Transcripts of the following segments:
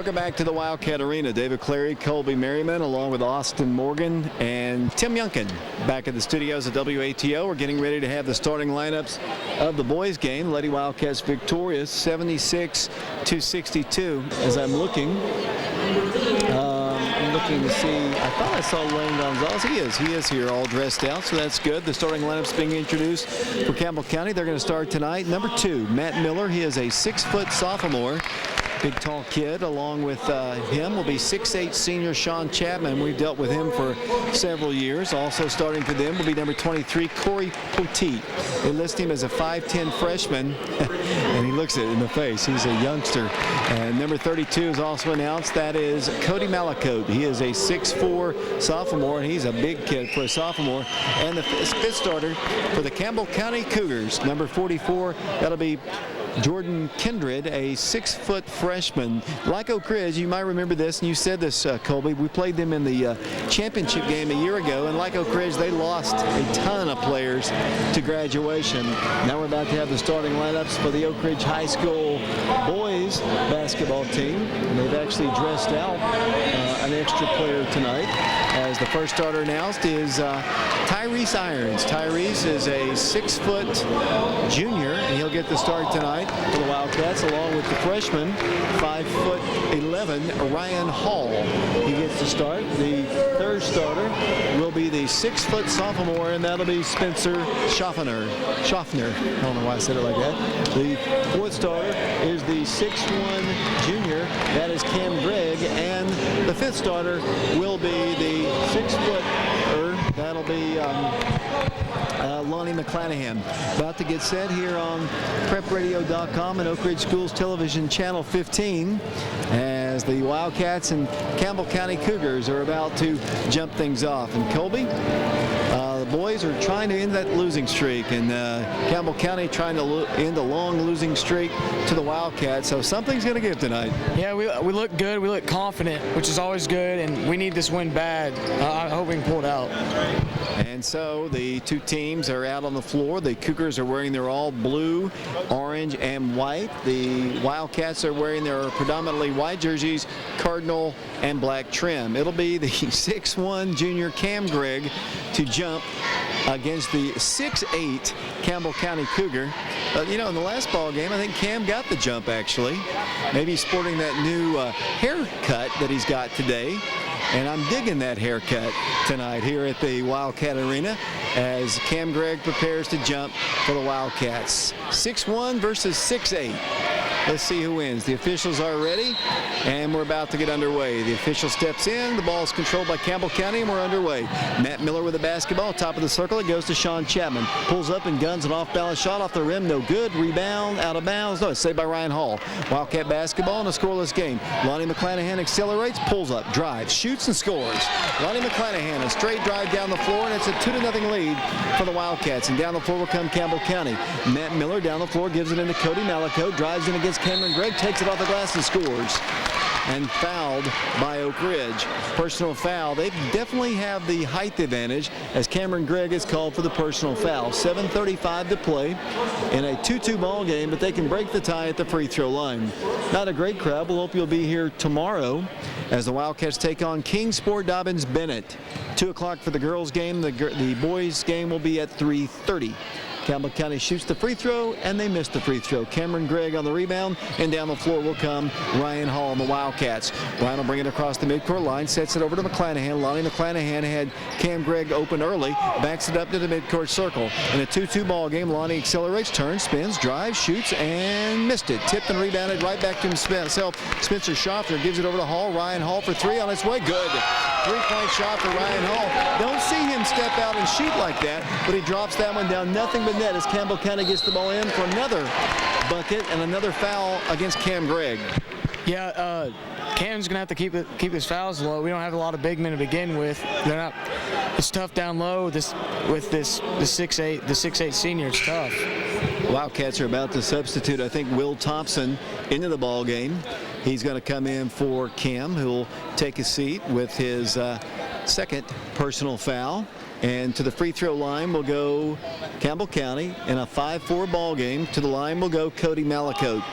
Welcome back to the Wildcat Arena. David Clary, Colby Merriman, along with Austin Morgan and Tim Youngkin back at the studios at WATO. We're getting ready to have the starting lineups of the boys game. Lady Wildcats victorious 76-62. As I'm looking to see, I thought I saw Lane Gonzalez. He is here all dressed out, so that's good. The starting lineup's being introduced for Campbell County. They're going to start tonight. Number 2, Matt Miller. He is a 6-foot sophomore. Big, tall kid. Along with him will be 6'8" senior Sean Chapman. We've dealt with him for several years. Also starting for them will be number 23, Corey Poteet. They list him as a 5'10" freshman, and he looks it in the face. He's a youngster. And number 32 is also announced. That is Cody Malacote. He is a 6'4" sophomore, and he's a big kid for a sophomore. And the fifth starter for the Campbell County Cougars, number 44, that'll be Jordan Kindred, a 6-foot freshman. Like Oak Ridge, you might remember this, and you said this, Colby. We played them in the championship game a year ago, and like Oak Ridge, they lost a ton of players to graduation. Now we're about to have the starting lineups for the Oak Ridge High School boys basketball team. And they've actually dressed out an extra player tonight. As the first starter announced is Tyrese Irons. Tyrese is a 6-foot junior, and he'll get the start tonight for the Wildcats, along with the freshman, 5'11", Ryan Hall. He gets the start. The third starter will be the 6-foot sophomore, and that'll be Spencer Schaffner. I don't know why I said it like that. The fourth starter is the 6'1" junior. That is Cam Gregg, and the fifth starter will be the 6-footer. That'll be Lonnie McClanahan. About to get set here on prepradio.com and Oak Ridge Schools Television Channel 15 as the Wildcats and Campbell County Cougars are about to jump things off. And Colby, the boys are trying to end that losing streak, and Campbell County trying to end a long losing streak to the Wildcats. So something's going to give tonight. Yeah, we look good. We look confident, which is always good, and we need this win bad. I hope we can pull it out. And so the two teams are out on the floor. The Cougars are wearing their all blue, orange, and white. The Wildcats are wearing their predominantly white jerseys, cardinal and black trim. It'll be the 6'1" junior Cam Gregg to jump against the 6'8" Campbell County Cougar. But you know, in the last ball game, I think Cam got the jump actually. Maybe sporting that new haircut that he's got today. And I'm digging that haircut tonight here at the Wildcat Arena as Cam Gregg prepares to jump for the Wildcats. 6'1" versus 6'8". Let's see who wins. The officials are ready, and we're about to get underway. The official steps in. The ball is controlled by Campbell County, and we're underway. Matt Miller with the basketball. Top of the circle. It goes to Sean Chapman. Pulls up and guns an off-balance shot off the rim. No good. Rebound. Out of bounds. No, it's saved by Ryan Hall. Wildcat basketball in a scoreless game. Lonnie McClanahan accelerates, pulls up, drives, shoots, and scores. Lonnie McClanahan, a straight drive down the floor, and it's a 2-0 lead for the Wildcats. And down the floor will come Campbell County. Matt Miller down the floor gives it into Cody Malacote. Drives in against Cameron Gregg, takes it off the glass and scores. And fouled by Oak Ridge. Personal foul. They definitely have the height advantage as Cameron Gregg is called for the personal foul. 7:35 to play in a 2-2 ball game, but they can break the tie at the free throw line. Not a great crowd. We'll hope you'll be here tomorrow as the Wildcats take on Kingsport Dobbins Bennett. 2 o'clock for the girls game. The boys game will be at 3:30. Campbell County shoots the free throw, and they missed the free throw. Cameron Gregg on the rebound, and down the floor will come Ryan Hall on the Wildcats. Ryan will bring it across the midcourt line, sets it over to McClanahan. Lonnie McClanahan had Cam Gregg open early, backs it up to the midcourt circle. In a 2-2 ball game, Lonnie accelerates, turns, spins, drives, shoots, and missed it. Tipped and rebounded right back to himself. Spencer Schaffner gives it over to Hall. Ryan Hall for 3 on its way. Good. 3-point shot for Ryan Hall. Don't see him step out and shoot like that, but he drops that one down. Nothing but net as Campbell County gets the ball in for another bucket and another foul against Cam Gregg. Yeah, Cam's gonna have to keep his fouls low. We don't have a lot of big men to begin with. They're not. It's tough down low. With the 6'8" senior, it's tough. Wildcats are about to substitute, I think, Will Thompson into the ball game. He's going to come in for Cam, who will take a seat with his second personal foul. And to the free throw line will go Campbell County in a 5-4 ball game. To the line will go Cody Malacote.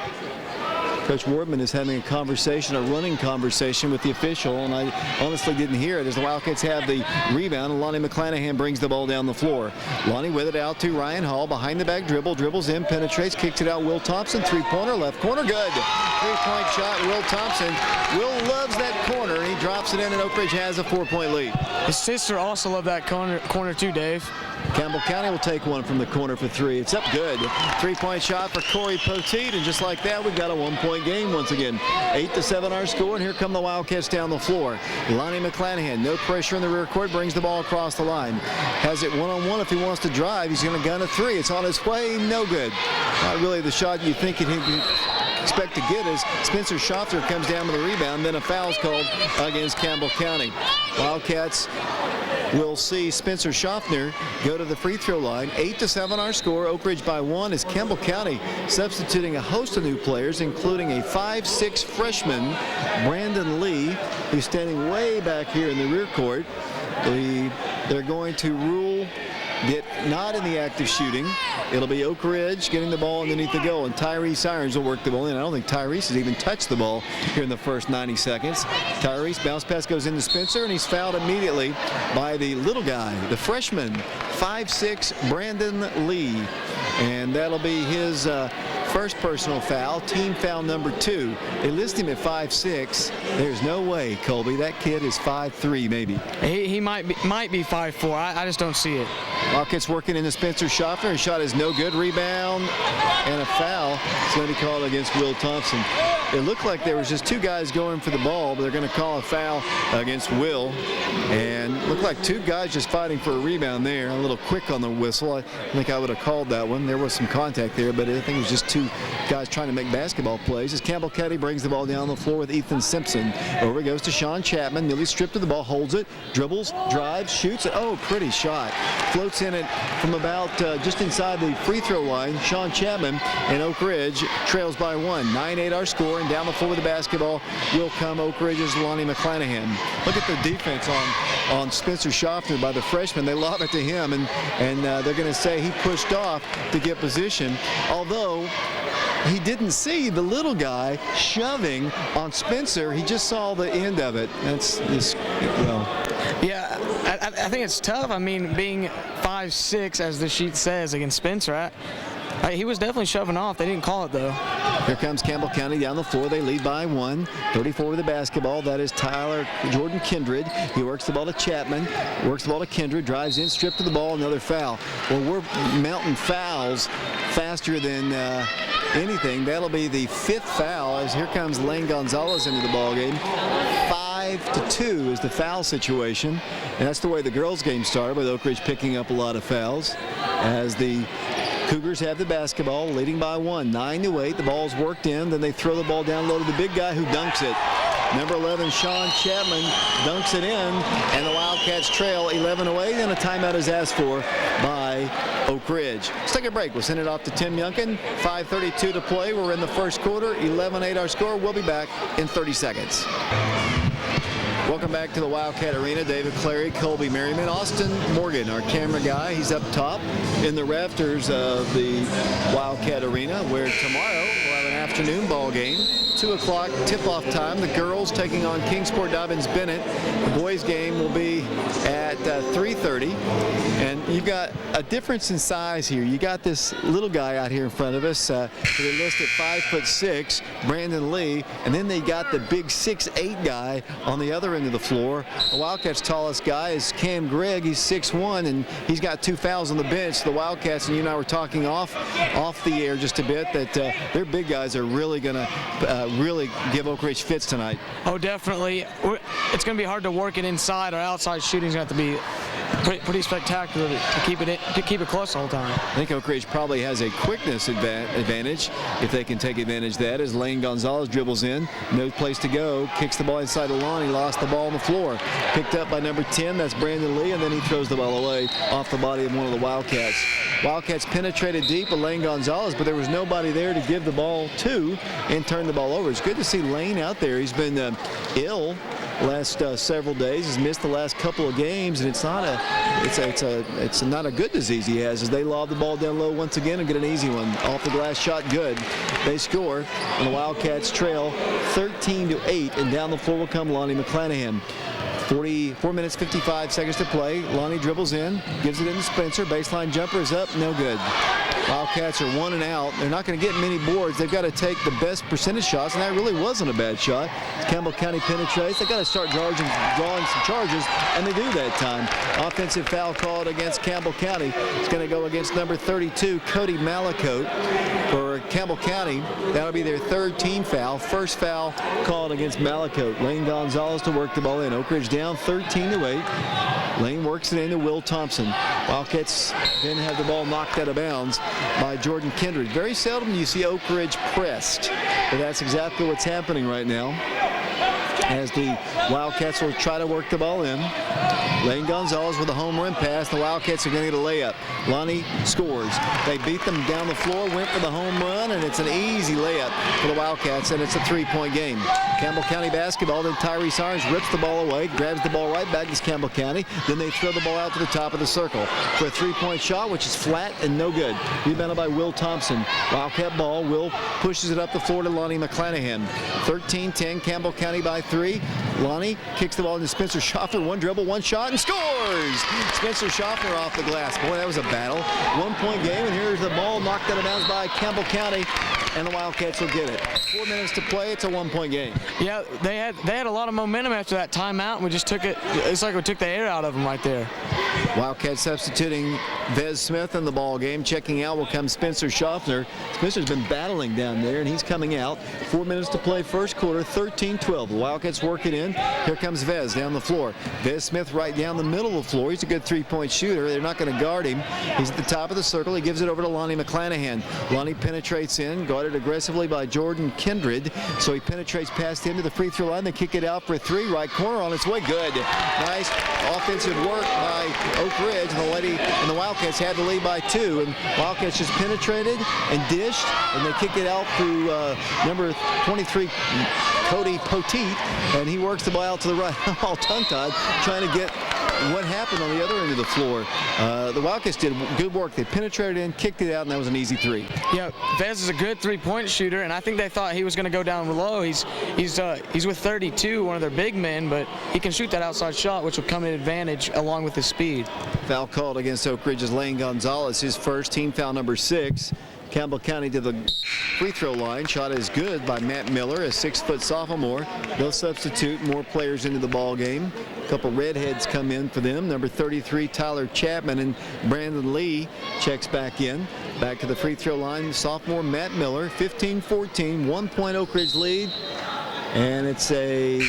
Coach Wortman is having a running conversation with the official, and I honestly didn't hear it as the Wildcats have the rebound, and Lonnie McClanahan brings the ball down the floor. Lonnie with it out to Ryan Hall, behind the back dribble, dribbles in, penetrates, kicks it out. Will Thompson, three-pointer, left corner, good. Three-point shot, Will Thompson. Will loves that corner, and he drops it in, and Oak Ridge has a 4-point lead. His sister also loved that corner too, Dave. Campbell County will take one from the corner for three. It's up good. Three-point shot for Corey Poteet, and just like that, we've got a 1-point game once again. 8-7 our score, and here come the Wildcats down the floor. Lonnie McClanahan, no pressure in the rear court, brings the ball across the line. Has it one-on-one if he wants to drive. He's going to gun a three. It's on his way, no good. Not really the shot you think he'd expect to get as Spencer Schofter comes down with a rebound, then a foul's called against Campbell County. Wildcats will see Spencer Schaffner go to the free throw line. 8-7 our score. Oak Ridge by 1 as Campbell County substituting a host of new players, including a 5'6" freshman, Brandon Lee, who's standing way back here in the rear court. They're going to rule it not in the act of shooting. It'll be Oak Ridge getting the ball underneath the goal, and Tyrese Irons will work the ball in. I don't think Tyrese has even touched the ball here in the first 90 seconds. Tyrese, bounce pass goes into Spencer, and he's fouled immediately by the little guy, the freshman, 5'6", Brandon Lee. And that'll be his first personal foul, team foul number 2. They list him at 5'6". There's no way, Colby. That kid is 5'3", maybe. He might be 5'4". I just don't see it. Wildcats working into Spencer Schaffner. His shot is no good. Rebound and a foul. It's going to be called against Will Thompson. It looked like there was just 2 guys going for the ball, but they're going to call a foul against Will. And looked like 2 guys just fighting for a rebound there. A little quick on the whistle. I think I would have called that one. There was some contact there, but I think it was just 2 guys trying to make basketball plays as Campbell County brings the ball down the floor with Ethan Simpson. Over it goes to Sean Chapman. Nearly stripped of the ball, holds it, dribbles, drives, shoots. Oh, pretty shot. Floats in it from about just inside the free throw line. Sean Chapman, and Oak Ridge trails by 1. 9-8 our score, and down the floor with the basketball will come Oak Ridge's Lonnie McClanahan. Look at the defense on Spencer Schaffner by the freshman. They lob it to him, and they're going to say he pushed off to get position, although he didn't see the little guy shoving on Spencer. He just saw the end of it. Yeah, I think it's tough. I mean, being 5'6", as the sheet says, against Spencer, he was definitely shoving off. They didn't call it, though. Here comes Campbell County down the floor. They lead by 1. 34 with the basketball. That is Jordan Kindred. He works the ball to Chapman. Works the ball to Kindred. Drives in, stripped to the ball. Another foul. Well, we're mounting fouls faster than anything. That'll be the 5th foul as here comes Lane Gonzalez into the ballgame. 5-2 is the foul situation. And that's the way the girls' game started, with Oak Ridge picking up a lot of fouls as the Cougars have the basketball, leading by 1. 9-8. The ball's worked in. Then they throw the ball down low to the big guy who dunks it. Number 11, Sean Chapman, dunks it in, and the Wildcats trail 11-8. And a timeout is asked for by Oak Ridge. Let's take a break. We'll send it off to Tim Youngkin. 5:32 to play. We're in the first quarter. 11-8 our score. We'll be back in 30 seconds. Welcome back to the Wildcat Arena. David Clary, Colby Merriman, Austin Morgan, our camera guy. He's up top in the rafters of the Wildcat Arena, where tomorrow we'll have an afternoon ball game. 2 o'clock tip-off time. The girls taking on Kingsport Dobbins Bennett. The boys game will be at 3:30. And you've got a difference in size here. You got this little guy out here in front of us. They list at 5'6", Brandon Lee, and then they got the big 6'8" guy on the other end of the floor. The Wildcats' tallest guy is Cam Gregg. He's 6'1", and he's got 2 fouls on the bench. The Wildcats, and you and I were talking off the air just a bit, that their big guys are really going to really give Oak Ridge fits tonight. Oh, definitely. It's going to be hard to work it inside. Our outside shooting's going to have to be pretty spectacular to keep it close the whole time. I think Oak Ridge probably has a quickness advantage if they can take advantage of that, as Lane Gonzalez dribbles in, no place to go, kicks the ball inside the line. He lost the ball on the floor. Picked up by number 10, that's Brandon Lee, and then he throws the ball away off the body of one of the Wildcats. Wildcats penetrated deep with Lane Gonzalez, but there was nobody there to give the ball to and turn the ball over. It's good to see Lane out there. He's been ill last several days. He's missed the last couple of games, and it's not it's not a good disease he has, as they lob the ball down low once again and get an easy one. Off the glass shot, good. They score, and the Wildcats trail 13-8, and down the floor will come Lonnie McClanahan. 4 minutes, 55 seconds to play. Lonnie dribbles in, gives it in to Spencer. Baseline jumper is up, no good. Wildcats are 1 and out. They're not going to get many boards. They've got to take the best percentage shots, and that really wasn't a bad shot. Campbell County penetrates. They've got to start drawing some charges, and they do that time. Offensive foul called against Campbell County. It's going to go against number 32, Cody Malacote. For Campbell County, that'll be their third team foul. First foul called against Malacote. Lane Gonzalez to work the ball in. Oak Ridge down 13-8. Lane works it into Will Thompson. Wildcats then have the ball knocked out of bounds by Jordan Kindred. Very seldom do you see Oak Ridge pressed, but that's exactly what's happening right now, as the Wildcats will try to work the ball in. Lane Gonzalez with a home run pass. The Wildcats are going to get a layup. Lonnie scores. They beat them down the floor, went for the home run, and it's an easy layup for the Wildcats, and it's a 3-point game. Campbell County basketball, then Tyrese Irons rips the ball away, grabs the ball right back to Campbell County. Then they throw the ball out to the top of the circle for a 3-point shot, which is flat and no good. Rebounded by Will Thompson. Wildcat ball. Will pushes it up the floor to Lonnie McClanahan. 13-10, Campbell County by 3. Lonnie kicks the ball into Spencer Schaffner. One dribble, one shot, and scores! Spencer Schaffner off the glass. Boy, that was a battle. 1-point game, and here's the ball knocked out of bounds by Campbell County, and the Wildcats will get it. 4 minutes to play. It's a 1-point game. Yeah, they had a lot of momentum after that timeout, and we just took it. It's like we took the air out of them right there. Wildcats substituting Vez Smith in the ball game. Checking out will come Spencer Schaffner. Spencer's been battling down there, and he's coming out. 4 minutes to play, first quarter, 13-12. The Wildcats work it in. Here comes Vez down the floor. Vez Smith right down the middle of the floor. He's a good 3-point shooter. They're not going to guard him. He's at the top of the circle. He gives it over to Lonnie McClanahan. Lonnie penetrates in, guarded aggressively by Jordan Kindred. So he penetrates past him to the free throw line. They kick it out for a 3. Right corner on its way. Good. Nice offensive work by Oak Ridge, and the Wildcats had the lead by 2, and Wildcats just penetrated and dished, and they kicked it out through number 23, Cody Poteet, and he works the ball out to the right, all tongue-tied, trying to get what happened on the other end of the floor. The Wildcats did good work. They penetrated in, kicked it out, and that was an easy 3. Yeah, Vez is a good 3-point shooter, and I think they thought he was going to go down low. He's with 32, one of their big men, but he can shoot that outside shot, which will come in advantage along with his speed. Foul called against Oak Ridge's Lane Gonzalez, his first, team foul number 6. Campbell County to the free throw line. Shot is good by Matt Miller, a 6-foot sophomore. They'll substitute more players into the ball game. A couple redheads come in for them. Number 33, Tyler Chapman, and Brandon Lee checks back in. Back to the free throw line, sophomore Matt Miller. 15-14, 1-point Oak Ridge lead. And it's a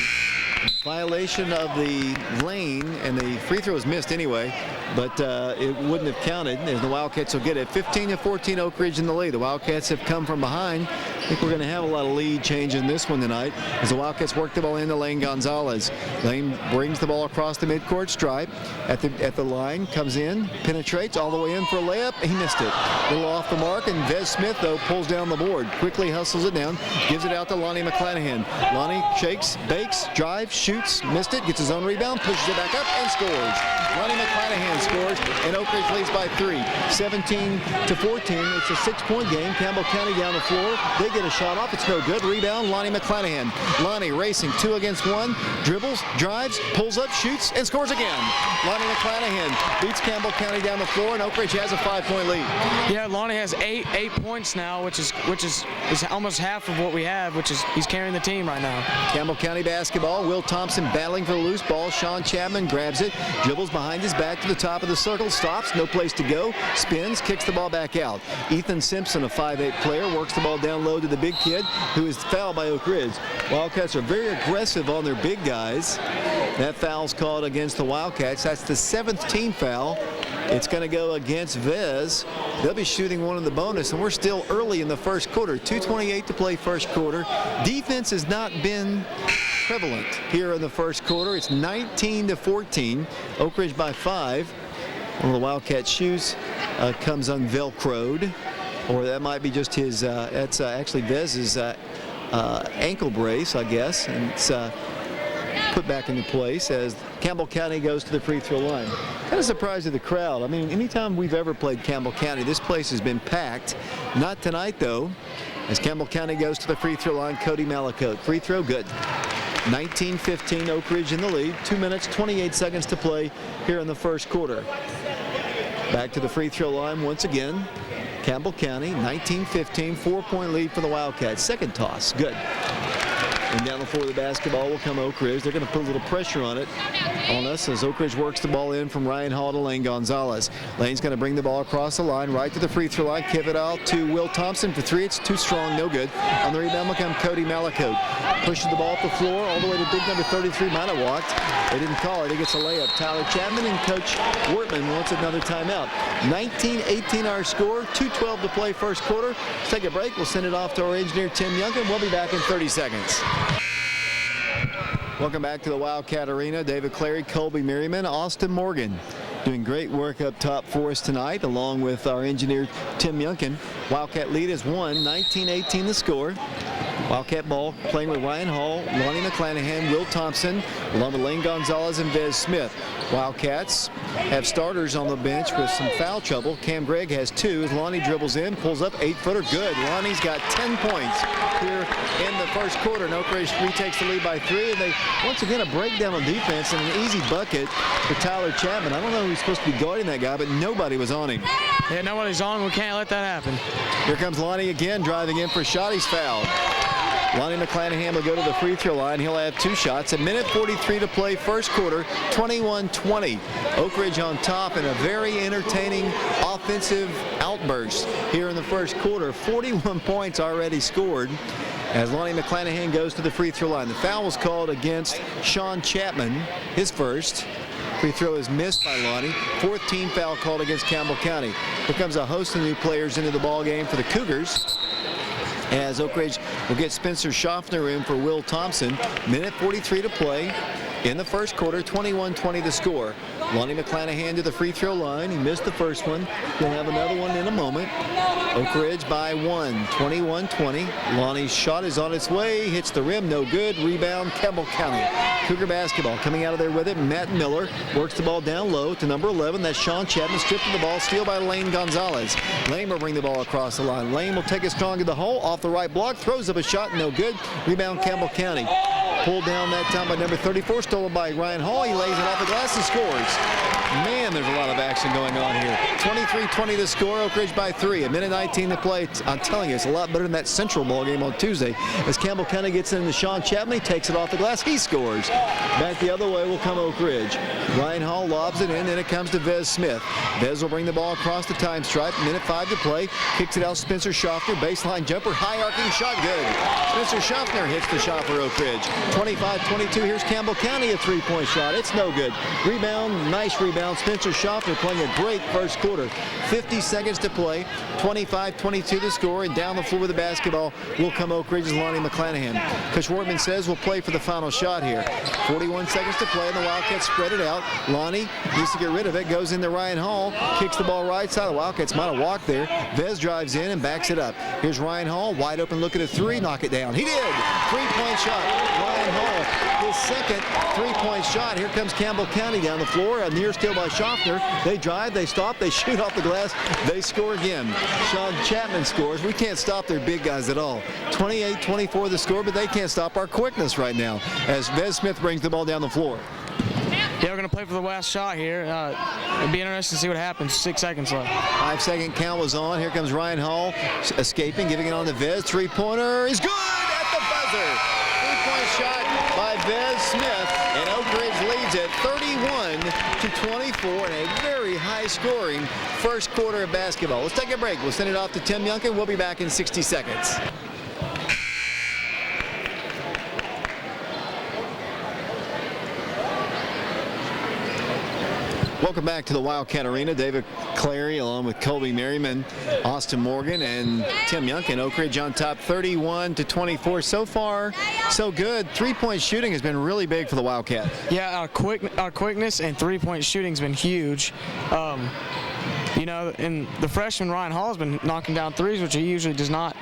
violation of the lane, and the free throw is missed anyway, but it wouldn't have counted, as the Wildcats will get it. 15-14, Oak Ridge in the lead. The Wildcats have come from behind. I think we're going to have a lot of lead change in this one tonight, as the Wildcats work the ball into Lane Gonzalez. Lane brings the ball across the midcourt stripe at the line, comes in, penetrates all the way in for a layup. He missed it. A little off the mark, and Vez Smith, though, pulls down the board. Quickly hustles it down, gives it out to Lonnie McClanahan. Lonnie shakes, bakes, drives, shoots, missed it, gets his own rebound, pushes it back up, and scores. Lonnie McClanahan scores, and Oak Ridge leads by 3. 17-14. It's a 6-point game. Campbell County down the floor. They get a shot off. It's no good. Rebound, Lonnie McClanahan. Lonnie racing 2 against 1. Dribbles, drives, pulls up, shoots, and scores again. Lonnie McClanahan beats Campbell County down the floor, and Oak Ridge has a 5-point lead. Yeah, Lonnie has eight points now, which is almost half of what we have, which is he's carrying the team right now. Campbell County basketball. Will Thompson battling for the loose ball. Sean Chapman grabs it, dribbles behind his back to the top of the circle, stops, no place to go, spins, kicks the ball back out. Ethan Simpson, a 5'8" player, works the ball down low to the big kid, who is fouled by Oak Ridge. Wildcats are very aggressive on their big guys. That foul's called against the Wildcats. That's the 7th team foul. It's going to go against Vez. They'll be shooting one in the bonus, and we're still early in the first quarter. 2:28 to play first quarter. Defense has not been prevalent here in the first quarter. It's 19-14. Oak Ridge by 5. One of the Wildcat shoes comes unvelcroed, or that might be just his. That's actually Vez's ankle brace, I guess. And it's put back into place as Campbell County goes to the free throw line. Kind of surprised at the crowd. I mean, anytime we've ever played Campbell County, this place has been packed. Not tonight, though, as Campbell County goes to the free throw line. Cody Malacote. Free throw, good. 19-15, Oak Ridge in the lead. 2 minutes, 28 seconds to play here in the first quarter. Back to the free throw line once again. Campbell County, 19-15, 4-point lead for the Wildcats. Second toss, good. And down the floor of the basketball will come Oak Ridge. They're going to put a little pressure on us as Oak Ridge works the ball in from Ryan Hall to Lane Gonzalez. Lane's going to bring the ball across the line, right to the free throw line. Give it out to Will Thompson for three. It's too strong, no good. On the rebound will come Cody Malacote. Pushes the ball up the floor all the way to big number 33. Might have walked. They didn't call it. He gets a layup. Tyler Chapman and Coach Wortman wants another timeout. 19-18 our score. 2:12 to play first quarter. Let's take a break. We'll send it off to our engineer Tim Youngkin. We'll be back in 30 seconds. Welcome back to the Wildcat Arena. David Clary, Colby Merriman, Austin Morgan doing great work up top for us tonight, along with our engineer Tim Youngkin. Wildcat lead is 19-18 the score. Wildcat ball playing with Ryan Hall, Lonnie McClanahan, Will Thompson, along with Lane Gonzalez and Vez Smith. Wildcats have starters on the bench with some foul trouble. Cam Gregg has 2 as Lonnie dribbles in, pulls up 8-footer, good. Lonnie's got 10 points here in the first quarter. And Oak Ridge retakes the lead by 3, and they once again a breakdown on defense and an easy bucket for Tyler Chapman. I don't know who's supposed to be guarding that guy, but nobody was on him. Yeah, nobody's on. We can't let that happen. Here comes Lonnie again, driving in for a shot. He's fouled. Lonnie McClanahan will go to the free throw line. He'll have 2 shots. A minute 43 to play first quarter, 21-20. Oak Ridge on top in a very entertaining offensive outburst here in the first quarter. 41 points already scored as Lonnie McClanahan goes to the free throw line. The foul was called against Sean Chapman, his first. Free throw is missed by Lonnie. 4th team foul called against Campbell County. Here comes a host of new players into the ball game for the Cougars, as Oak Ridge will get Spencer Schaffner in for Will Thompson. Minute 43 to play in the first quarter, 21-20 the score. Lonnie McClanahan to the free throw line. He missed the first one. He'll have another one in a moment. Oak Ridge by 1, 21-20. Lonnie's shot is on its way, hits the rim, no good. Rebound, Campbell County. Cougar basketball coming out of there with it. Matt Miller works the ball down low to number 11. That's Sean Chapman, stripped of the ball, steal by Lane Gonzalez. Lane will bring the ball across the line. Lane will take it strong to the hole, off the right block, throws up a shot, no good. Rebound, Campbell County. Pulled down that time by number 34, stolen by Ryan Hall. He lays it off the glass and scores. Man, there's a lot of action going on here. 23-20 the score, Oak Ridge by 3. A minute 19 to play. I'm telling you, it's a lot better than that Central ball game on Tuesday. As Campbell County gets into Sean Chapman, he takes it off the glass, he scores. Back the other way will come Oak Ridge. Ryan Hall lobs it in, then it comes to Vez Smith. Vez will bring the ball across the time stripe. Minute 5 to play. Kicks it out Spencer Schaffner. Baseline jumper, high arcing shot, good. Spencer Schaffner hits the shot for Oak Ridge. 25-22, here's Campbell County, a 3-point shot. It's no good. Rebound, nice rebound. Spencer Schaffner playing a great first quarter. 50 seconds to play. 25-22 the score, and down the floor with the basketball will come Oak Ridge's Lonnie McClanahan. Coach Wortman says we'll play for the final shot here. 41 seconds to play, and the Wildcats spread it out. Lonnie needs to get rid of it, goes into Ryan Hall, kicks the ball right side. The Wildcats might have walked there. Vez drives in and backs it up. Here's Ryan Hall, wide open, look at a 3, knock it down. He did! 3-point shot. Ryan Hall, his second 3-point shot. Here comes Campbell County down the floor. A near steal by Schaffner. They drive, they stop, they shoot off the glass, they score again. Sean Chapman scores. We can't stop their big guys at all. 28-24 the score, but they can't stop our quickness right now as Vez Smith brings the ball down the floor. Yeah, we're going to play for the last shot here. It'll be interesting to see what happens. 6 seconds left. 5-second count was on. Here comes Ryan Hall escaping, giving it on to Vez. 3-pointer is good at the buzzer. 3-point shot by Vez Smith, and Oak Ridge leads it 31-24 in a very high-scoring first quarter of basketball. Let's take a break. We'll send it off to Tim Youngkin. We'll be back in 60 seconds. Welcome back to the Wildcat Arena. David Clary along with Colby Merriman, Austin Morgan, and Tim Youngkin. Oak Ridge on top 31-24. So far, so good. 3-point shooting has been really big for the Wildcat. Yeah, our quickness and 3-point shooting has been huge. You know, and the freshman Ryan Hall has been knocking down threes, which he usually does not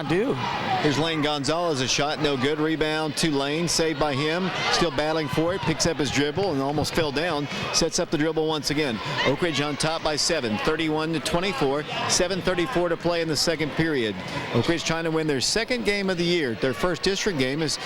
do. Here's Lane Gonzalez, a shot, no good. Rebound to Lane, saved by him. Still battling for it, picks up his dribble and almost fell down. Sets up the dribble once again. Oak Ridge on top by 7, 31-24. 7:34 to play in the second period. Oak Ridge trying to win their second game of the year. Their first district game is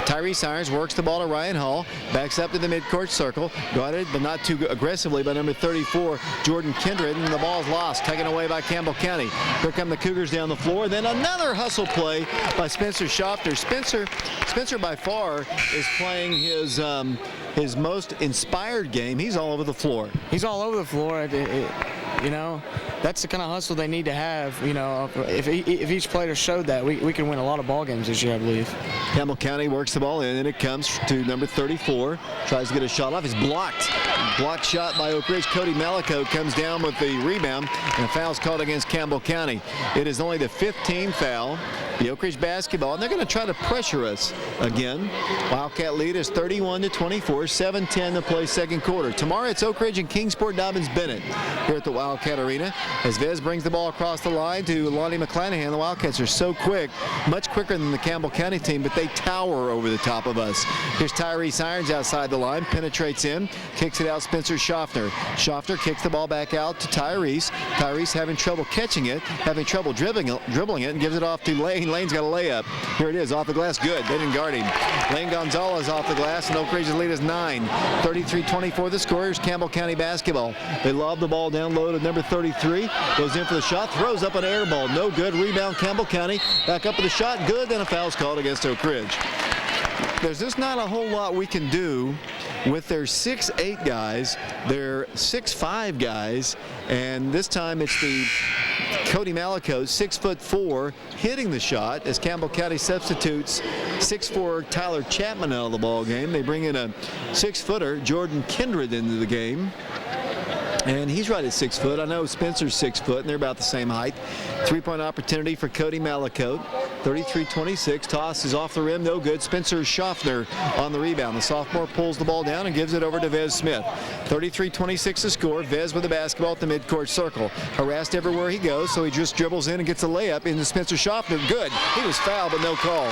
Tyrese Irons works the ball to Ryan Hall, backs up to the midcourt circle, guarded but not too aggressively by number 34, Jordan Kindred, and the ball's lost, taken away by Campbell County. Here come the Cougars down the floor. Then another hustle play by Spencer Schofter. Spencer by far is playing his most inspired game. He's all over the floor. He's all over the floor. You know, that's the kind of hustle they need to have. You know, if each player showed that, we can win a lot of ball games this year, I believe. Campbell County works the ball in, and it comes to number 34. Tries to get a shot off. It's blocked. Blocked shot by Oak Ridge. Cody Malico comes down with the rebound, and a foul's called against Campbell County. It is only the 15th foul. The Oak Ridge basketball, and they're going to try to pressure us again. Wildcat lead is 31-24, 7:10 to play second quarter. Tomorrow it's Oak Ridge and Kingsport Dobbins-Bennett here at the Wildcat Arena. As Vez brings the ball across the line to Lonnie McClanahan. The Wildcats are so quick, much quicker than the Campbell County team, but they tower over the top of us. Here's Tyrese Irons outside the line, penetrates in, kicks it out Spencer Schofter. Schofter kicks the ball back out to Tyrese. Tyrese having trouble catching it, having trouble dribbling it, and gives it off to Lane. Lane's got a layup. Here it is, off the glass, good. They didn't guard him. Lane Gonzalez off the glass, and Oak Ridge's lead is 9. 33-24 the score. Here's Campbell County basketball. They lob the ball down low to number 33. Goes in for the shot, throws up an air ball. No good. Rebound Campbell County. Back up with the shot, good. Then a foul's called against Oak Ridge. There's just not a whole lot we can do with their 6'8 guys, their 6'5 guys, and this time it's the Cody Malico, 6'4", hitting the shot as Campbell County substitutes 6'4" Tyler Chapman out of the ball game. They bring in a 6-footer, Jordan Kindred, into the game. And he's right at 6 foot. I know Spencer's 6 foot, and they're about the same height. 3-point opportunity for Cody Malicote. 33-26. Toss is off the rim, no good. Spencer Schofter on the rebound. The sophomore pulls the ball down and gives it over to Vez Smith. 33-26 to score. Vez with the basketball at the midcourt circle. Harassed everywhere he goes, so he just dribbles in and gets a layup into Spencer Schofter. Good. He was fouled, but no call.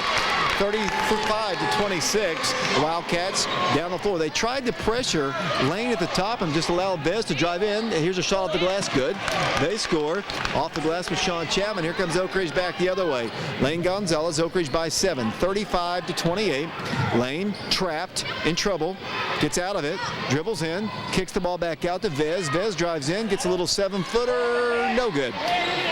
35-26. The Wildcats down the floor. They tried to pressure Lane at the top and just allow Vez to drive in. Here's a shot off the glass, good. They score off the glass with Sean Chapman. Here comes Oak Ridge back the other way. Lane Gonzalez, Oak Ridge by 7, 35-28. Lane trapped, in trouble, gets out of it, dribbles in, kicks the ball back out to Vez. Vez drives in, gets a little 7-footer, no good.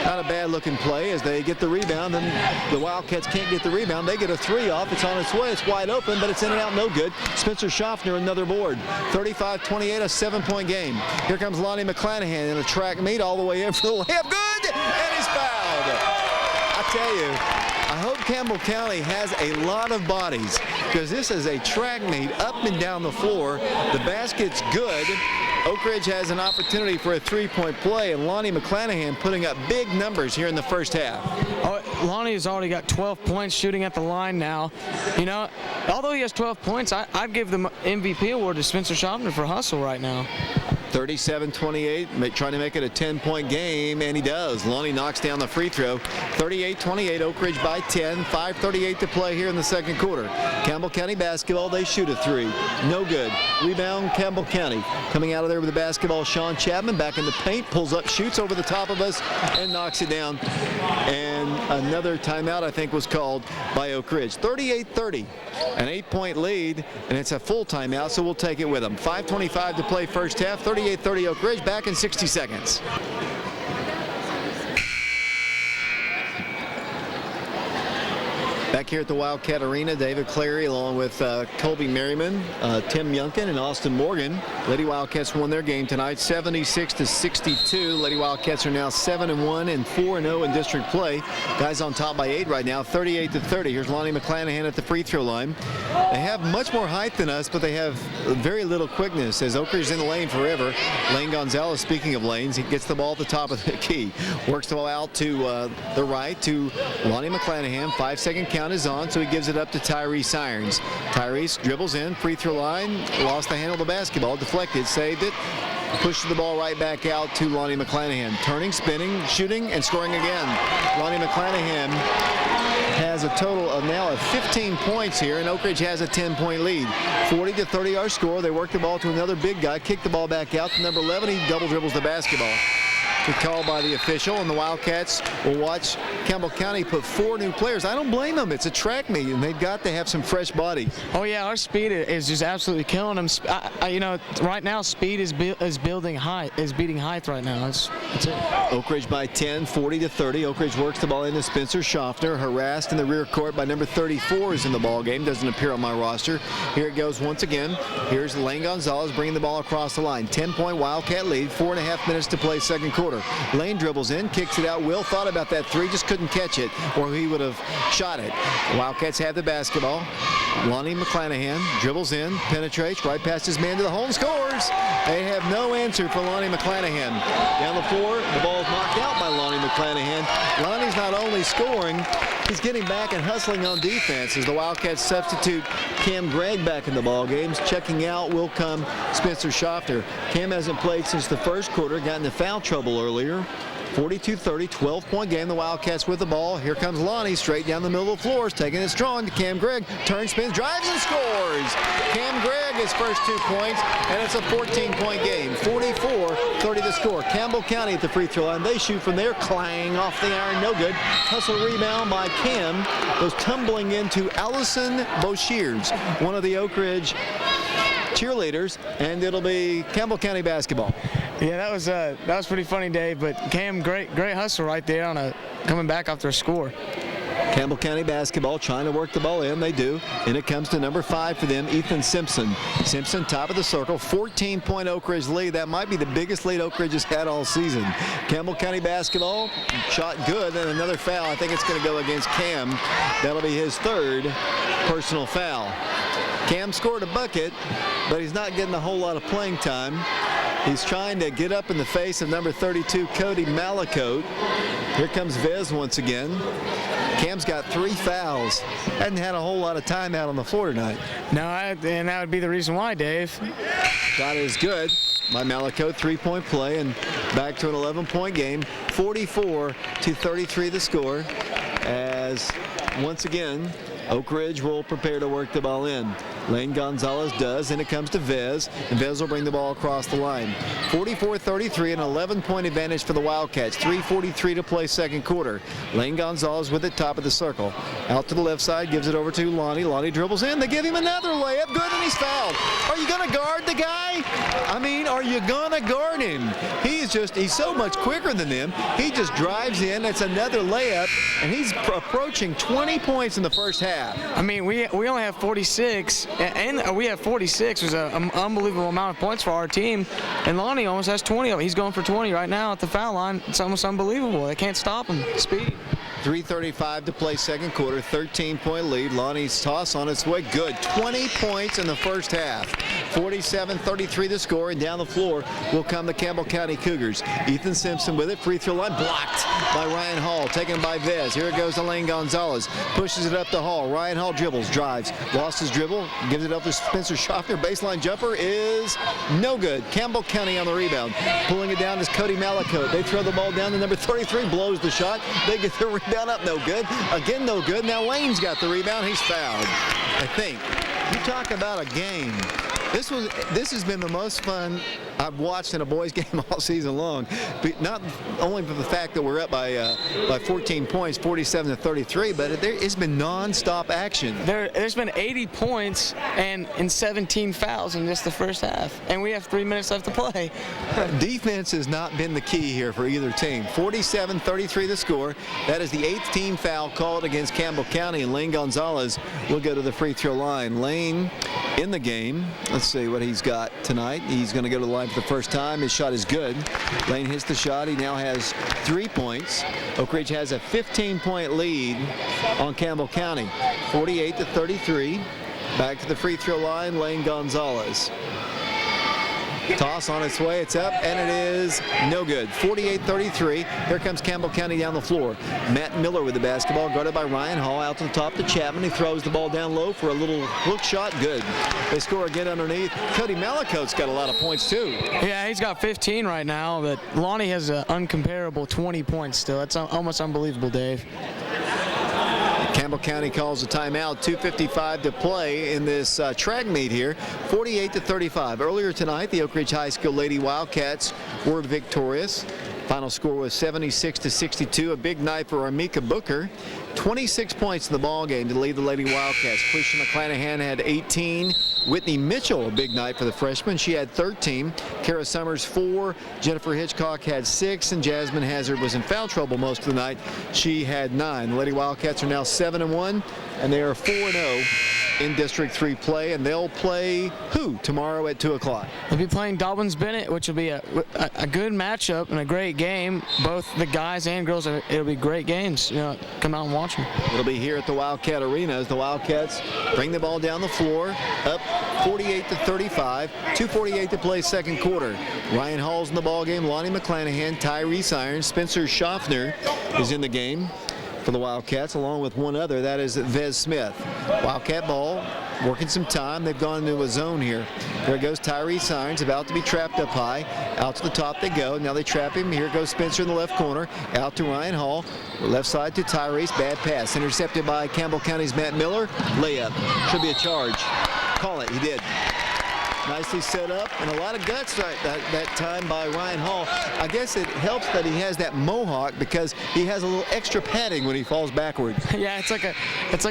Not a bad looking play as they get the rebound, and the Wildcats can't get the rebound. They get a 3 off, it's on its way, it's wide open, but it's in and out, no good. Spencer Schofter, another board. 35-28, a 7-point game. Here comes Lonnie McClanahan in a track meet all the way in for the layup, good, and he's fouled. I tell you, I hope Campbell County has a lot of bodies because this is a track meet up and down the floor. The basket's good. Oak Ridge has an opportunity for a 3-point play, and Lonnie McClanahan putting up big numbers here in the first half. Oh, Lonnie has already got 12 points shooting at the line now. You know, although he has 12 points, I'd give the MVP award to Spencer Schofter for hustle right now. 37-28, trying to make it a 10-point game, and he does. Lonnie knocks down the free throw. 38-28, Oak Ridge by 10. 5:38 to play here in the second quarter. Campbell County basketball, they shoot a 3. No good. Rebound, Campbell County. Coming out of there with the basketball, Sean Chapman back in the paint, pulls up, shoots over the top of us, and knocks it down. And another timeout, I think, was called by Oak Ridge. 38-30, an 8-point lead, and it's a full timeout, so we'll take it with them. 5:25 to play first half. 38-30 Oak Ridge, back in 60 seconds. Back here at the Wildcat Arena, David Clary along with Colby Merriman, Tim Youngkin, and Austin Morgan. Lady Wildcats won their game tonight, 76-62. Lady Wildcats are now 7-1 and 4-0 in district play. Guys on top by 8 right now, 38-30. Here's Lonnie McClanahan at the free throw line. They have much more height than us, but they have very little quickness as Oak Ridge is in the lane forever. Lane Gonzalez, speaking of lanes, he gets the ball at the top of the key. Works the ball out to the right to Lonnie McClanahan. 5-second count is on, so he gives it up to Tyrese Irons. Tyrese dribbles in, free throw line, lost the handle of the basketball, deflected, saved it, pushes the ball right back out to Lonnie McClanahan. Turning, spinning, shooting, and scoring again. Lonnie McClanahan has a total of now of 15 points here, and Oak Ridge has a 10-point lead. 40-30 our score. They work the ball to another big guy, kick the ball back out to number 11. He double dribbles the basketball. Good call by the official, and the Wildcats will watch Campbell County put 4 new players. I don't blame them. It's a track meet, and they've got to have some fresh bodies. Oh yeah, our speed is just absolutely killing them. You know, right now speed is beating height right now. That's it. Oak Ridge by 10, 40-30. Oak Ridge works the ball into Spencer Schaffner, harassed in the rear court by number 34 is in the ball game. Doesn't appear on my roster. Here it goes once again. Here's Lane Gonzalez bringing the ball across the line. 10-point Wildcat lead. 4.5 minutes to play second quarter. Lane dribbles in, kicks it out. Will thought about that three, just couldn't catch it, or he would have shot it. The Wildcats have the basketball. Lonnie McClanahan dribbles in, penetrates right past his man to the hole and scores. They have no answer for Lonnie McClanahan. Down the floor, the ball is knocked out by Lonnie McClanahan. Lonnie's not only scoring, he's getting back and hustling on defense as the Wildcats substitute Cam Gregg back in the ball games. Checking out will come Spencer Schaffner. Cam hasn't played since the first quarter, got into foul trouble earlier. 42-30, 12-point game. The Wildcats with the ball. Here comes Lonnie straight down the middle of the floor, taking it strong to Cam Gregg. Turns, spins, drives, and scores. Cam Gregg his first 2 points, and it's a 14-point game. 44-30 the score. Campbell County at the free throw line. They shoot from there, clang off the iron, no good. Hustle rebound by Cam. Goes tumbling into Allison Boshears, one of the Oak Ridge cheerleaders, and it'll be Campbell County basketball. Yeah, that was pretty funny, Dave. But Cam, great hustle right there on coming back after a score. Campbell County basketball trying to work the ball in. They do. And it comes to number 5 for them, Ethan Simpson. Simpson, top of the circle, 14-point Oak Ridge lead. That might be the biggest lead Oak Ridge has had all season. Campbell County basketball, shot good, and another foul. I think it's going to go against Cam. That'll be his 3rd personal foul. Cam scored a bucket, but he's not getting a whole lot of playing time. He's trying to get up in the face of number 32, Cody Malacote. Here comes Vez once again. Cam's got 3 fouls. Hadn't had a whole lot of time out on the floor tonight. No, and that would be the reason why, Dave. Shot is good by Malacote, 3-point play, and back to an 11-point game. 44-33 the score, as once again Oak Ridge will prepare to work the ball in. Lane Gonzalez does, and it comes to Vez, and Vez will bring the ball across the line. 44-33, an 11-point advantage for the Wildcats. 3:43 to play second quarter. Lane Gonzalez with it, top of the circle. Out to the left side, gives it over to Lonnie. Lonnie dribbles in. They give him another layup. Good, and he's fouled. Are you going to guard the guy? I mean, are you going to guard him? He's so much quicker than them. He just drives in. It's another layup, and he's approaching 20 points in the first half. I mean, we only have 46, and we have 46, which is an unbelievable amount of points for our team. And Lonnie almost has 20. He's going for 20 right now at the foul line. It's almost unbelievable. They can't stop him. Speed. 3:35 to play second quarter, 13-point lead. Lonnie's toss on its way. Good. 20 points in the first half. 47-33 the score, and down the floor will come the Campbell County Cougars. Ethan Simpson with it. Free throw line blocked by Ryan Hall. Taken by Vez. Here it goes to Lane Gonzalez. Pushes it up the hall. Ryan Hall dribbles, drives. Lost his dribble. Gives it up to Spencer Schaffner. Baseline jumper is no good. Campbell County on the rebound. Pulling it down is Cody Malacote. They throw the ball down to number 33. Blows the shot. They get the rebound up. No good. Again, no good. Now Lane's got the rebound. He's fouled, I think. You talk about a game. This has been the most fun I've watched in a boys game all season long. But not only for the fact that we're up by 14 points, 47-33, but it's been non-stop action. There's been 80 points and 17 fouls in just the first half, and we have 3 minutes left to play. Defense has not been the key here for either team. 47-33 the score. That is the 8th team foul called against Campbell County, and Lane Gonzalez will go to the free throw line. Lane in the game. Let's see what he's got tonight. He's going to go to the line for the first time. His shot is good. Lane hits the shot. He now has 3 points. Oak Ridge has a 15-point lead on Campbell County. 48-33. Back to the free throw line, Lane Gonzalez. Toss on its way. It's up, and it is no good. 48-33. Here comes Campbell County down the floor. Matt Miller with the basketball, guarded by Ryan Hall. Out to the top to Chapman. He throws the ball down low for a little hook shot. Good. They score again underneath. Cody Malakote's got a lot of points, too. Yeah, he's got 15 right now, but Lonnie has an uncomparable 20 points still. That's almost unbelievable, Dave. Campbell County calls a timeout. 2:55 to play in this track meet here. 48-35. Earlier tonight, the Oak Ridge High School Lady Wildcats were victorious. Final score was 76-62. A big night for Armika Booker. 26 points in the ball game to lead the Lady Wildcats. Felicia McClanahan had 18. Whitney Mitchell, a big night for the freshman. She had 13. Kara Summers, 4. Jennifer Hitchcock had 6. And Jasmine Hazard was in foul trouble most of the night. She had 9. The Lady Wildcats are now 7-1, and they are 4-0 in District 3 play, and they'll play who tomorrow at 2 o'clock? They'll be playing Dobbins-Bennett, which will be a good matchup and a great game. Both the guys and girls, it'll be great games. You know, come out and watch them. It'll be here at the Wildcat Arena as the Wildcats bring the ball down the floor, up 48-35. 2:48 to play second quarter. Ryan Hall's in the ball game. Lonnie McClanahan, Tyrese Irons, Spencer Schaffner is in the game for the Wildcats, along with one other. That is Vez Smith. Wildcat ball, working some time. They've gone into a zone here. There goes Tyrese Irons, about to be trapped up high. Out to the top they go. Now they trap him. Here goes Spencer in the left corner. Out to Ryan Hall. Left side to Tyrese. Bad pass. Intercepted by Campbell County's Matt Miller. Layup. Should be a charge. Call it. He did. Nicely set up, and a lot of guts that time by Ryan Hall. I guess it helps that he has that mohawk because he has a little extra padding when he falls backward. Yeah, it's like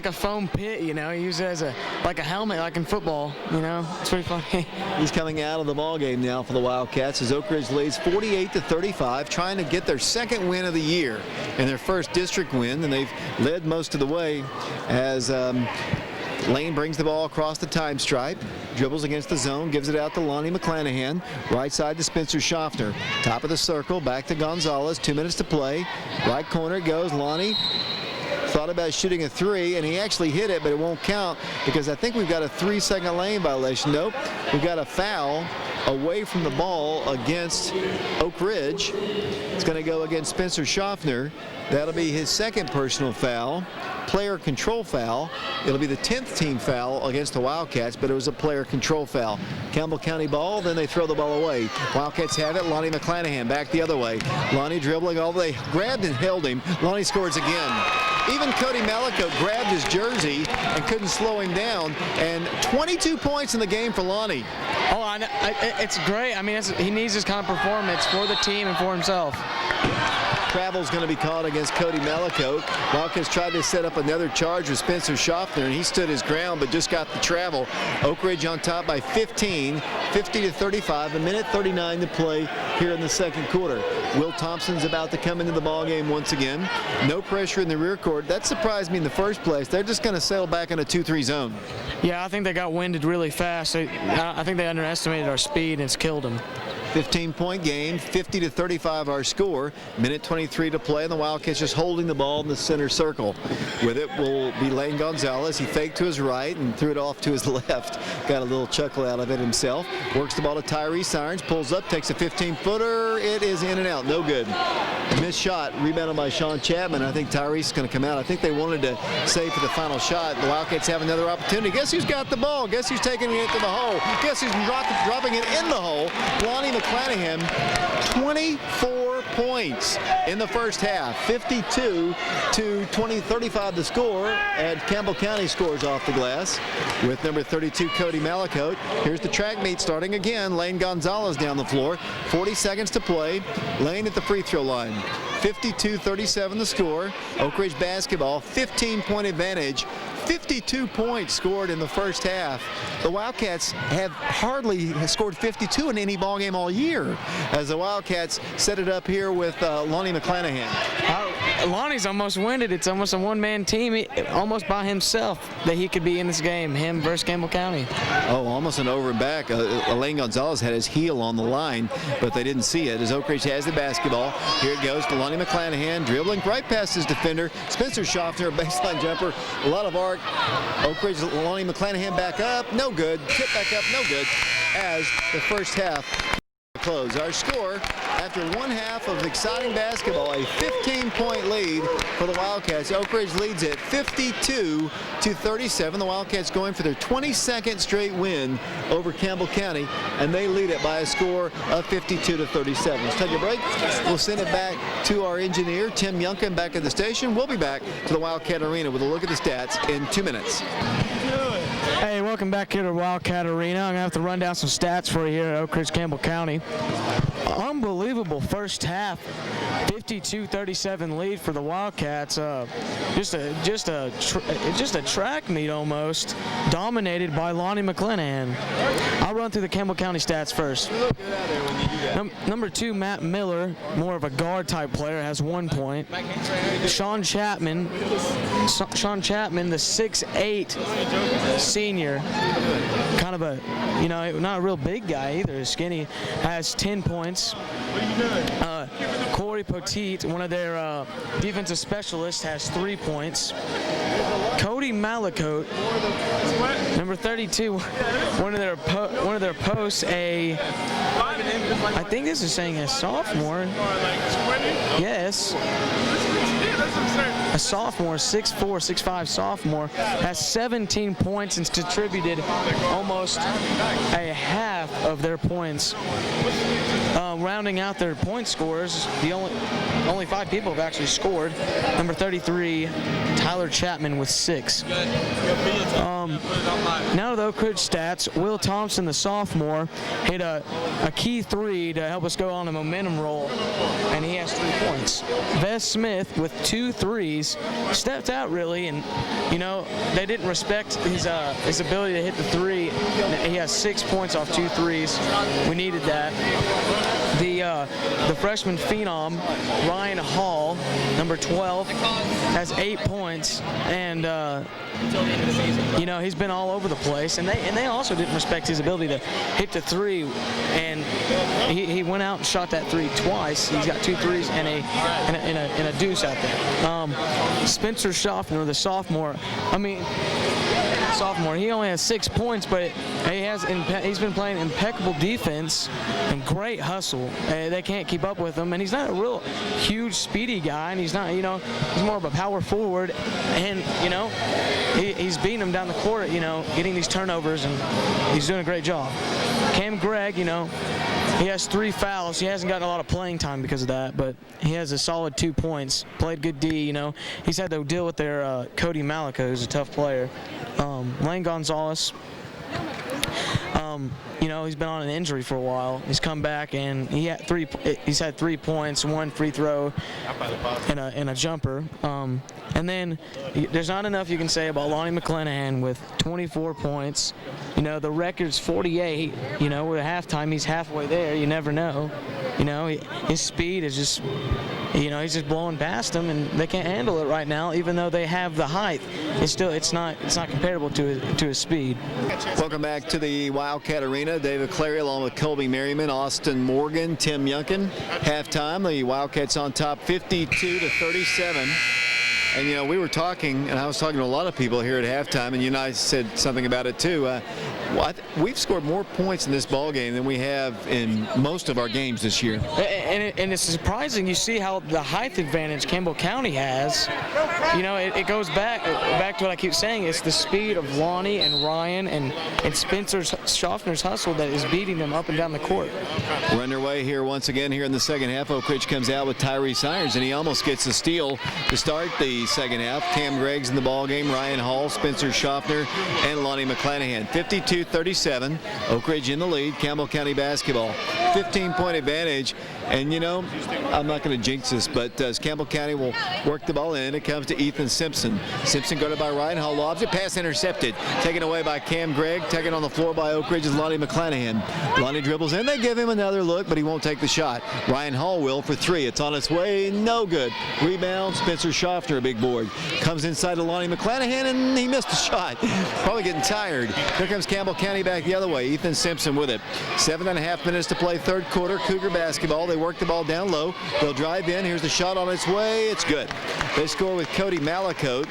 a foam pit, you know. He uses it as like a helmet, like in football, you know. It's pretty funny. He's coming out of the ball game now for the Wildcats as Oak Ridge leads 48-35, trying to get their second win of the year and their first district win, and they've led most of the way as Lane brings the ball across the time stripe, dribbles against the zone, gives it out to Lonnie McClanahan. Right side to Spencer Schaffner. Top of the circle, back to Gonzalez. 2 minutes to play. Right corner goes Lonnie. Thought about shooting a 3, and he actually hit it, but it won't count because I think we've got a 3-second lane violation. Nope, we've got a foul away from the ball against Oak Ridge. It's going to go against Spencer Schaffner. That'll be his second personal foul. Player control foul. It'll be the 10th team foul against the Wildcats, but it was a player control foul. Campbell County ball, then they throw the ball away. Wildcats have it. Lonnie McClanahan back the other way. Lonnie dribbling all the way, grabbed and held him. Lonnie scores again. Even Cody Malakote grabbed his jersey and couldn't slow him down, and 22 points in the game for Lonnie. Oh, it's great. I mean, he needs this kind of performance for the team and for himself. Travel's going to be called against Cody Malakote. Wildcats tried to set up another charge with Spencer Schaffner, and he stood his ground but just got the travel. Oak Ridge on top by 15, 50-35, 1:39 to play here in the second quarter. Will Thompson's about to come into the ball game once again. No pressure in the rear court. That surprised me in the first place. They're just going to settle back in a 2-3 zone. Yeah, I think they got winded really fast. I think they underestimated our speed, and it's killed them. 15-point game, 50-35 our score. 1:23 to play, and the Wildcats just holding the ball in the center circle. With it will be Lane Gonzalez. He faked to his right and threw it off to his left. Got a little chuckle out of it himself. Works the ball to Tyrese Irons, pulls up, takes a 15-footer. It is in and out, no good. A missed shot, rebounded by Sean Chapman. I think Tyrese is going to come out. I think they wanted to save for the final shot. The Wildcats have another opportunity. Guess who's got the ball? Guess who's taking it into the hole? Guess who's dropping it in the hole? Lonnie McClanahan, 24 points in the first half. 52-35 the score, and Campbell County scores off the glass with number 32 Cody Malakote. Here's the track meet starting again. Lane Gonzalez down the floor. 40 seconds to play. Lane at the free throw line. 52-37 the score. Oak Ridge basketball, 15-point advantage. 52 points scored in the first half. The Wildcats have hardly scored 52 in any ball game all year, as the Wildcats set it up here with Lonnie McClanahan. Lonnie's almost winded. It's almost a one-man team, almost by himself, that he could be in this game, him versus Campbell County. Oh, almost an over and back. Lane Gonzalez had his heel on the line, but they didn't see it as Oak Ridge has the basketball. Here it goes to Lonnie McClanahan, dribbling right past his defender. Spencer Schaffner, a baseline jumper. A lot of arc. Oak Ridge, Lonnie McClanahan back up. No good. Tip back up. No good. As the first half close. Our score after one half of exciting basketball, a 15-point lead for the Wildcats. Oak Ridge leads it 52-37. The Wildcats going for their 22nd straight win over Campbell County, and they lead it by a score of 52-37. Let's take a break. We'll send it back to our engineer, Tim Youngkin, back at the station. We'll be back to the Wildcat Arena with a look at the stats in 2 minutes. Hey, welcome back here to Wildcat Arena. I'm going to have to run down some stats for you here at Oak Ridge, Campbell County. Unbelievable first half, 52-37 lead for the Wildcats. Just a track meet almost, dominated by Lonnie McClanahan. I'll run through the Campbell County stats first. Number 2, Matt Miller, more of a guard type player, has 1 point. Sean Chapman, the 6'8" senior, kind of a, not a real big guy either, he's skinny, has 10 points. Corey Poteet, one of their defensive specialists, has 3 points. Cody Malacote, number 32, one of their posts, I think this is saying a sophomore. Yes. A sophomore, 6'4", 6'5" sophomore, has 17 points and contributed almost a half of their points. Rounding out their point scores, the only 5 people have actually scored. Number 33, Tyler Chapman with 6. Now to the Oak Ridge stats. Will Thompson, the sophomore, hit a key 3 to help us go on a momentum roll, and he has 3 points. Vess Smith with 2 threes, stepped out really, and they didn't respect his ability to hit the 3. He has 6 points off 2 threes. We needed that. The freshman phenom, Ryan Hall, number 12, has 8 points, and he's been all over the place, and they also didn't respect his ability to hit the 3, and he went out and shot that 3 twice. He's got 2 threes and a deuce out there. Spencer Schaffner, the sophomore, he only has 6 points, but he's been playing impeccable defense and great hustle. They can't keep up with him, and he's not a real huge, speedy guy, and he's not, he's more of a power forward, and he's beating them down the court, getting these turnovers, and he's doing a great job. Cam Gregg, he has 3 fouls. He hasn't gotten a lot of playing time because of that, but he has a solid 2 points. Played good D, He's had to deal with their Cody Malaco, who's a tough player. Lane Gonzalez, he's been on an injury for a while. He's come back, and he's had 3 points, 1 free throw, and a jumper. And then there's not enough you can say about Lonnie McClanahan with 24 points. The record's 48. With halftime, he's halfway there. You never know. His speed is just, he's just blowing past them, and they can't handle it right now. Even though they have the height, it's not comparable to his speed. Welcome back to the Wildcat Arena. David Clary along with Colby Merriman, Austin Morgan, Tim Youngkin. Halftime, the Wildcats on top 52-37. And, we were talking, and I was talking to a lot of people here at halftime, and you and I said something about it too. We've scored more points in this ball game than we have in most of our games this year. And it's surprising. You see how the height advantage Campbell County has. It goes back to what I keep saying. It's the speed of Lonnie and Ryan and Spencer Schaffner's hustle that is beating them up and down the court. We're underway here once again here in the second half. Oak Ridge comes out with Tyrese Irons, and he almost gets the steal to start the second half. Cam Gregg's in the ball game, Ryan Hall, Spencer Schaffner, and Lonnie McClanahan. 52-37, Oak Ridge in the lead. Campbell County basketball, 15-point advantage. And I'm not going to jinx this, but as Campbell County will work the ball in, it comes to Ethan Simpson. Simpson guarded by Ryan Hall, lobs it, pass intercepted, taken away by Cam Gregg, taken on the floor by Oak Ridge's Lonnie McClanahan. Lonnie dribbles in, they give him another look, but he won't take the shot. Ryan Hall will for 3. It's on its way, no good. Rebound, Spencer Schaffner, a big board. Comes inside to Lonnie McClanahan, and he missed the shot. Probably getting tired. Here comes Campbell County back the other way. Ethan Simpson with it. 7.5 minutes to play, third quarter. Cougar basketball. They work the ball down low. They'll drive in. Here's the shot on its way. It's good. They score with Cody Malacote.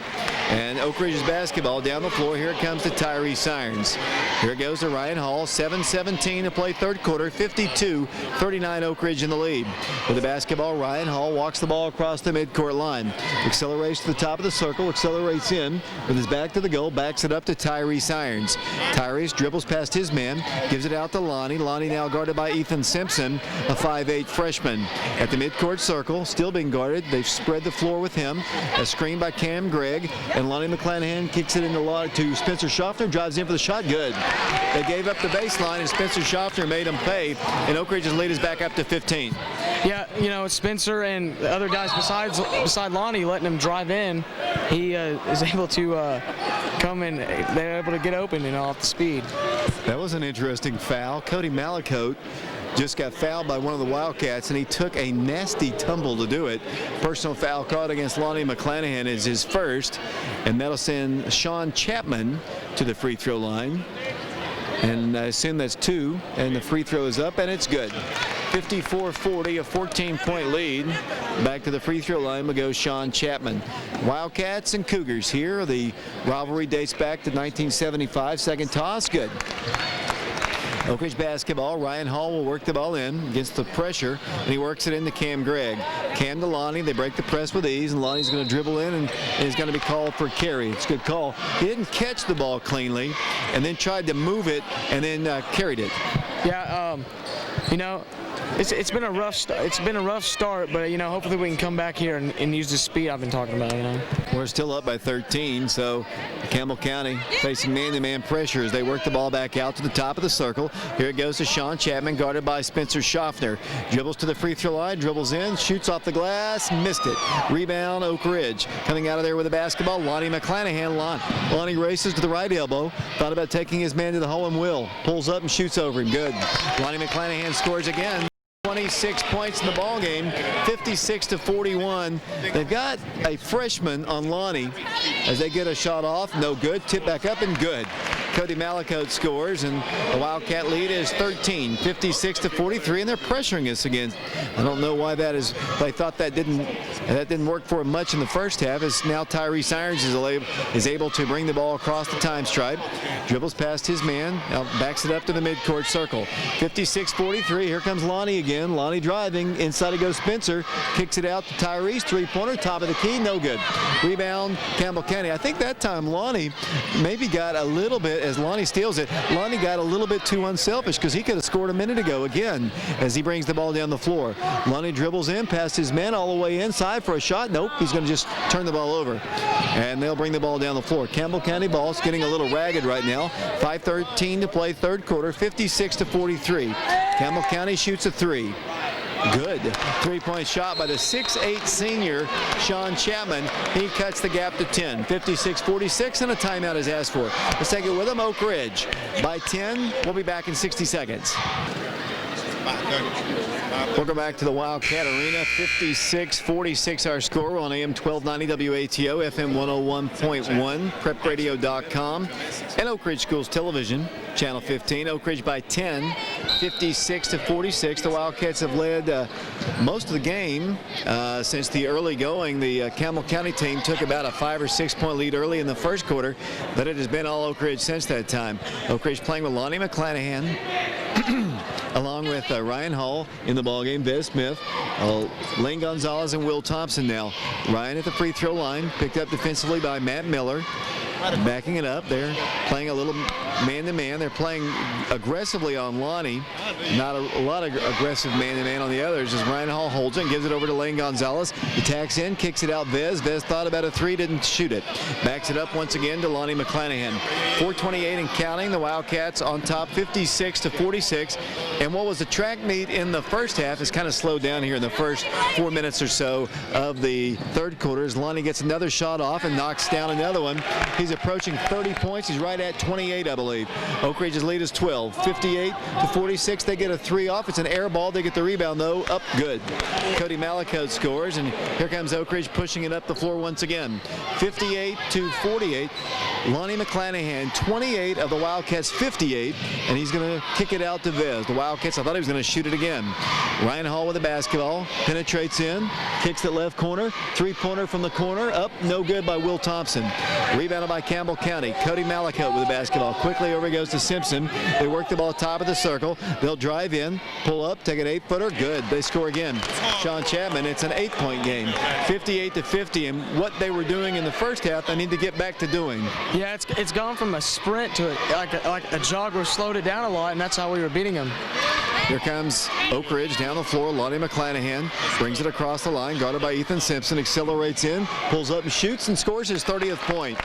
And Oak Ridge's basketball down the floor. Here it comes to Tyrese Irons. Here it goes to Ryan Hall. 7:17 to play third quarter. 52-39 Oak Ridge in the lead. With the basketball, Ryan Hall walks the ball across the midcourt line. Accelerates to the top of the circle. Accelerates in with his back to the goal. Backs it up to Tyrese Irons. Tyrese dribbles past his man. Gives it out to Lonnie. Lonnie now guarded by Ethan Simpson, a 5'8 freshman. At the midcourt circle, still being guarded. They've spread the floor with him. A screen by Cam Gregg. And Lonnie McClanahan kicks it to Spencer Schaffner. Drives in for the shot. Good. They gave up the baseline, and Spencer Schaffner made them pay. And Oak Ridge's lead is back up to 15. Yeah, you know, Spencer and the other guys beside Lonnie letting him drive in, he is able to come in. They're able to get open and off the speed. That was an interesting foul. Cody Malacote just got fouled by one of the Wildcats, and he took a nasty tumble to do it. Personal foul caught against Lonnie McClanahan is his first, and that'll send Sean Chapman to the free throw line. And I assume that's 2, and the free throw is up, and it's good. 54-40, a 14-point lead. Back to the free throw line will go Sean Chapman. Wildcats and Cougars here. The rivalry dates back to 1975. Second toss, good. Oak Ridge basketball. Ryan Hall will work the ball in against the pressure, and he works it into Cam Gregg. Cam to Lonnie. They break the press with ease, and Lonnie's going to dribble in, and he's going to be called for carry. It's a good call. He didn't catch the ball cleanly, and then tried to move it, and then carried it. Yeah, you know, it's been a rough start, but you know, hopefully we can come back here and use the speed I've been talking about. You know, we're still up by 13, so Campbell County facing man-to-man pressure as they work the ball back out to the top of the circle. Here it goes to Sean Chapman, guarded by Spencer Schaffner. Dribbles to the free throw line, dribbles in, shoots off the glass, missed it. Rebound, Oak Ridge. Coming out of there with the basketball, Lonnie McClanahan. Lonnie races to the right elbow. Thought about taking his man to the hole and will. Pulls up and shoots over him. Good. Lonnie McClanahan scores again. 26 points in the ball game, 56-41. They've got a freshman on Lonnie as they get a shot off. No good. Tip back up and good. Cody Malacote scores, and the Wildcat lead is 13, 56-43, and they're pressuring us again. I don't know why that is. They thought that didn't work for him much in the first half, as now Tyrese Irons is able to bring the ball across the time stripe. Dribbles past his man, now backs it up to the midcourt circle. 56-43, here comes Lonnie again. Lonnie driving, inside it goes Spencer, kicks it out to Tyrese, three-pointer, top of the key, no good. Rebound, Campbell County. I think that time Lonnie maybe got a little bit, as Lonnie steals it, Lonnie got a little bit too unselfish because he could have scored a minute ago again as he brings the ball down the floor. Lonnie dribbles in past his man all the way inside for a shot. Nope, he's going to just turn the ball over. And they'll bring the ball down the floor. Campbell County ball's getting a little ragged right now. 5:13 to play third quarter, 56-43. Campbell County shoots a 3. Good three-point shot by the 6'8 senior Sean Chapman. He cuts the gap to 10. 56-46, and a timeout is asked for. Let's take it with him. Oak Ridge by 10. We'll be back in 60 seconds. Welcome back to the Wildcat Arena. 56-46 our score on AM 1290 WATO, FM 101.1, prepradio.com, and Oak Ridge Schools Television, Channel 15. Oak Ridge by 10, 56-46. The Wildcats have led most of the game since the early going. The Campbell County team took about a 5 or 6 point lead early in the first quarter, but it has been all Oak Ridge since that time. Oak Ridge playing with Lonnie McClanahan, along with Ryan Hall in the ballgame, Vez Smith, Lane Gonzalez, and Will Thompson now. Ryan at the free throw line, picked up defensively by Matt Miller. Backing it up, they're playing a little man-to-man. They're playing aggressively on Lonnie. Not a lot of aggressive man-to-man on the others as Ryan Hall holds it and gives it over to Lane Gonzalez. He tacks in, kicks it out Vez. Vez thought about a 3, didn't shoot it. Backs it up once again to Lonnie McClanahan. 4:28 and counting. The Wildcats on top, 56-46. And what was a track meet in the first half is kind of slowed down here in the first 4 minutes or so of the third quarter as Lonnie gets another shot off and knocks down another one. He's approaching 30 points. He's right at 28, I believe. Oak Ridge's lead is 12. 58-46. They get a 3 off. It's an air ball. They get the rebound, though. Up good. Cody Malacote scores, and here comes Oak Ridge pushing it up the floor once again. 58-48. Lonnie McClanahan, 28 of the Wildcats' 58, and he's going to kick it out to Vez. The Wildcats, I thought he was going to shoot it again. Ryan Hall with the basketball, penetrates in, kicks it left corner, 3-pointer from the corner, up, no good by Will Thompson. Rebounded by Campbell County. Cody Malacote with the basketball. Quickly over goes to Simpson. They work the ball top of the circle. They'll drive in, pull up, take an 8-footer, good. They score again. Sean Chapman, it's an 8-point game, 58-50, and what they were doing in the first half, they need to get back to doing. Yeah, it's gone from a sprint to like a jog. We slowed it down a lot, and that's how we were beating them. Here comes Oak Ridge down the floor. Lonnie McClanahan brings it across the line, guarded by Ethan Simpson, accelerates in, pulls up and shoots and scores his 30th point.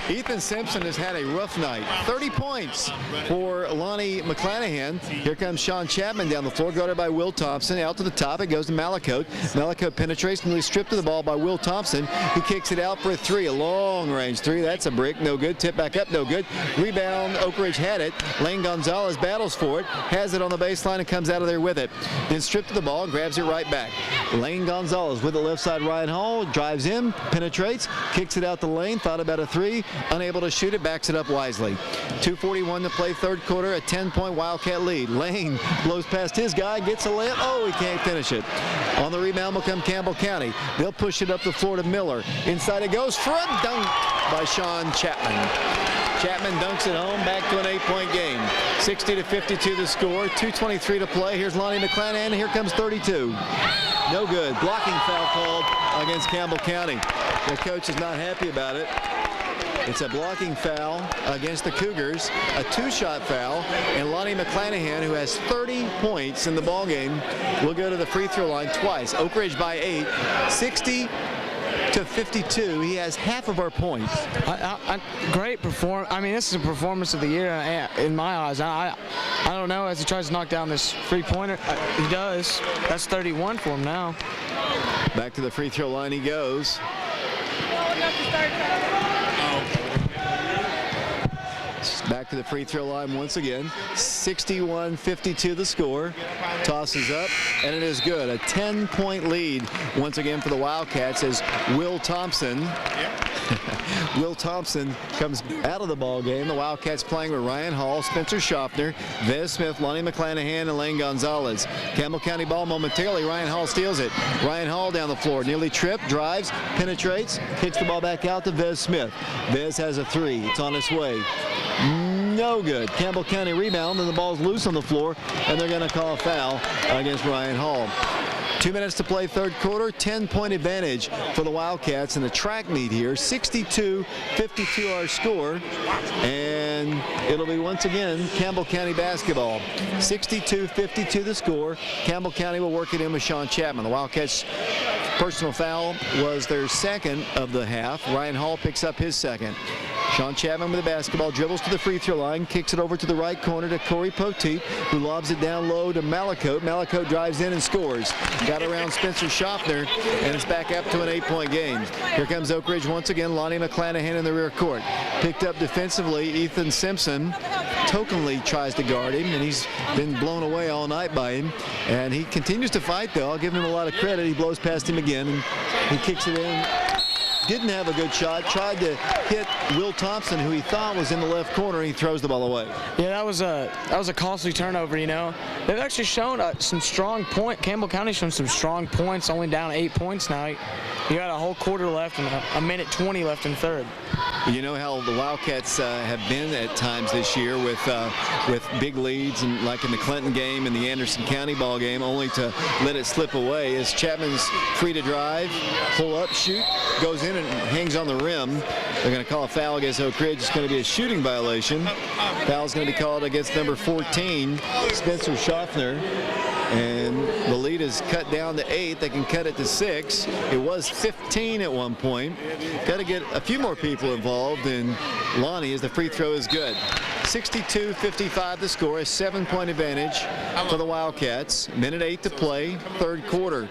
Ethan Simpson has had a rough night. 30 points for Lonnie McClanahan. Here comes Sean Chapman down the floor, guarded by Will Thompson. Out to the top, it goes to Malacote. Malacote penetrates, nearly stripped of the ball by Will Thompson. He kicks it out for a 3, a long-range 3. That's a brick, no good. Tip back up, no good. Rebound, Oak Ridge had it. Lane Gonzalez battles for it, has it on the baseline and comes out of there with it. Then stripped of the ball, grabs it right back. Lane Gonzalez with the left side. Ryan Hall drives in, penetrates, kicks it out the lane, thought about a 3. Unable to shoot it, backs it up wisely. 2:41 to play, third quarter, a 10-point Wildcat lead. Lane blows past his guy, gets a layup. Oh, he can't finish it. On the rebound will come Campbell County. They'll push it up the floor to Miller. Inside it goes for a dunk by Sean Chapman. Chapman dunks it home, back to an 8-point game. 60-52 the score, 2:23 to play. Here's Lonnie McClanahan, here comes 32. No good. Blocking foul called against Campbell County. The coach is not happy about it. It's a blocking foul against the Cougars, a 2-shot foul, and Lonnie McClanahan, who has 30 points in the ballgame, will go to the free throw line twice. Oak Ridge by 8, 60-52. He has half of our points. Great performance. I mean, this is a performance of the year in my eyes. I don't know, as he tries to knock down this 3-pointer. He does. That's 31 for him now. Back to the free throw line he goes. Back to the free throw line once again. 61-52 the score. Tosses up, and it is good. A 10-point lead once again for the Wildcats as Will Thompson comes out of the ball game. The Wildcats playing with Ryan Hall, Spencer Schaffner, Vez Smith, Lonnie McClanahan, and Lane Gonzalez. Campbell County ball momentarily. Ryan Hall steals it. Ryan Hall down the floor, nearly tripped, drives, penetrates, kicks the ball back out to Vez Smith. Vez has a 3. It's on its way. No good. Campbell County rebound, and the ball's loose on the floor, and they're going to call a foul against Ryan Hall. 2 minutes to play, third quarter. 10-point advantage for the Wildcats in the track meet here. 62-52 our score, and it'll be once again Campbell County basketball. 62-52 the score. Campbell County will work it in with Sean Chapman. The Wildcats' personal foul was their second of the half. Ryan Hall picks up his second. Sean Chapman with the basketball, dribbles to the free throw line, kicks it over to the right corner to Corey Poteet, who lobs it down low to Malacote. Malacote drives in and scores. Got around Spencer Schaffner, and it's back up to an 8-point game. Here comes Oak Ridge once again. Lonnie McClanahan in the rear court. Picked up defensively, Ethan Simpson tokenly tries to guard him, and he's been blown away all night by him. And he continues to fight, though. I'll give him a lot of credit. He blows past him again, and he kicks it in. Didn't have a good shot, tried to hit Will Thompson, who he thought was in the left corner, and he throws the ball away. Yeah, that was a costly turnover, you know. They've actually shown some strong point. Campbell County's shown some strong points, only down 8 points now. You got a whole quarter left and a minute 20 left in third. You know how the Wildcats have been at times this year with big leads, and like in the Clinton game and the Anderson County ball game, only to let it slip away. As Chapman's free to drive, pull up, shoot, goes in and hangs on the rim. They're going to call a foul against Oak Ridge. It's going to be a shooting violation. Foul's going to be called against number 14, Spencer Schaffner. And the lead is cut down to 8. They can cut it to 6. It was 15 at one point. Got to get a few more people involved, and Lonnie, as the free throw is good. 62-55 the score, a 7-point advantage for the Wildcats. Minute 8 to play, third quarter.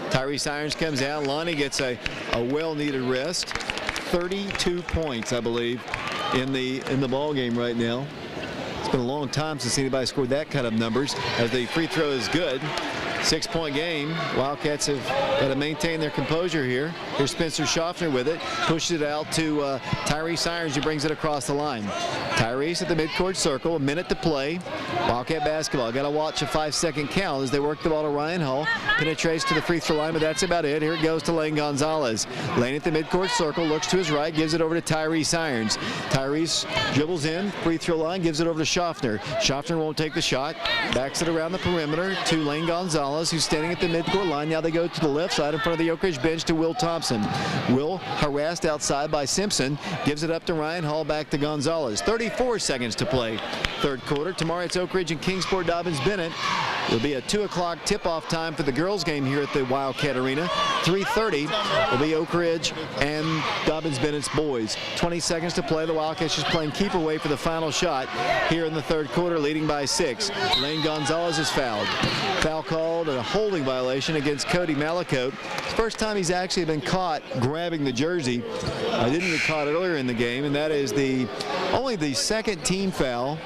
Tyrese Irons comes out. Lonnie gets a well-needed rest. 32 points, I believe, in the ball game right now. It's been a long time since anybody scored that kind of numbers, as the free throw is good. 6-point game. Wildcats have got to maintain their composure here. Here's Spencer Schaffner with it. Pushes it out to Tyrese Irons, who brings it across the line. Tyrese at the midcourt circle. A minute to play. Wildcat basketball. Got to watch a 5-second count as they work the ball to Ryan Hall. Penetrates to the free throw line, but that's about it. Here it goes to Lane Gonzalez. Lane at the midcourt circle. Looks to his right. Gives it over to Tyrese Irons. Tyrese dribbles in. Free throw line. Gives it over to Schaffner. Schaffner won't take the shot. Backs it around the perimeter to Lane Gonzalez, who's standing at the midcourt line. Now they go to the left side in front of the Oak Ridge bench to Will Thompson. Will harassed outside by Simpson. Gives it up to Ryan Hall, back to Gonzalez. 34 seconds to play. Third quarter. Tomorrow it's Oak Ridge and Kingsport Dobbins-Bennett. It'll be a 2 o'clock tip-off time for the girls game here at the Wildcat Arena. 3:30 will be Oak Ridge and Dobbins-Bennett's boys. 20 seconds to play. The Wildcats just playing keep away for the final shot here in the third quarter, leading by 6. Lane Gonzalez is fouled. Foul called and a holding violation against Cody Malacote. First time he's actually been caught grabbing the jersey. Didn't get caught earlier in the game, and that is only the second team foul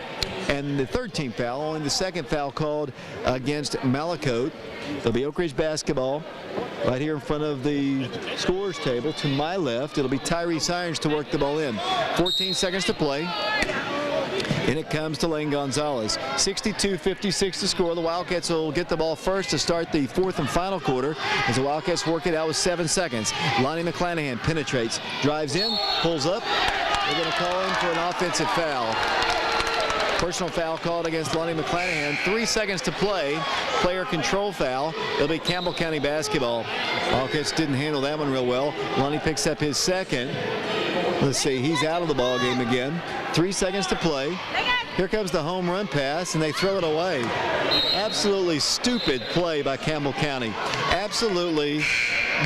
and the third team foul, only the second foul called against Malacote. There'll be Oak Ridge basketball right here in front of the scorer's table. To my left, it'll be Tyrese Irons to work the ball in. 14 seconds to play. And it comes to Lane Gonzalez. 62-56 to score. The Wildcats will get the ball first to start the fourth and final quarter as the Wildcats work it out with 7 seconds. Lonnie McClanahan penetrates, drives in, pulls up. They're going to call in for an offensive foul. Personal foul called against Lonnie McClanahan. 3 seconds to play. Player control foul. It'll be Campbell County basketball. Wildcats didn't handle that one real well. Lonnie picks up his second. Let's see, he's out of the ball game again. 3 seconds to play. Here comes the home run pass, and they throw it away. Absolutely stupid play by Campbell County. Absolutely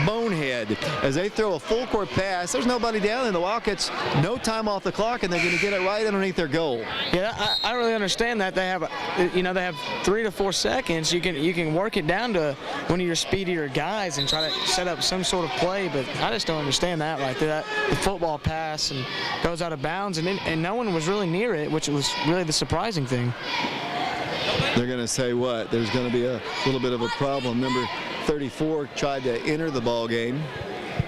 bonehead as they throw a full court pass. There's nobody down there. The Wildcats, no time off the clock, and they're going to get it right underneath their goal. Yeah, I really understand that. They have, they have 3 to 4 seconds. You can work it down to one of your speedier guys and try to set up some sort of play, but I just don't understand that right there. The football pass and goes out of bounds, and no one was really near it, which was really the surprising thing. They're going to say what? There's going to be a little bit of a problem. Number 34 tried to enter the ball game.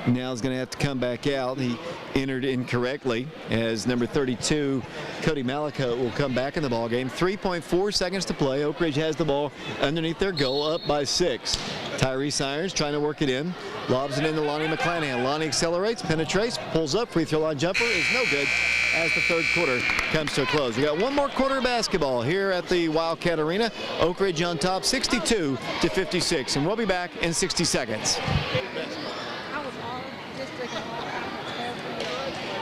Now he's going to have to come back out. He entered incorrectly as number 32, Cody Malacote, will come back in the ball game. 3.4 seconds to play. Oak Ridge has the ball underneath their goal, up by 6. Tyrese Irons trying to work it in. Lobs it into Lonnie McClanahan. Lonnie accelerates, penetrates, pulls up. Free throw line jumper is no good as the third quarter comes to a close. We got one more quarter of basketball here at the Wildcat Arena. Oak Ridge on top, 62-56, and we'll be back in 60 seconds.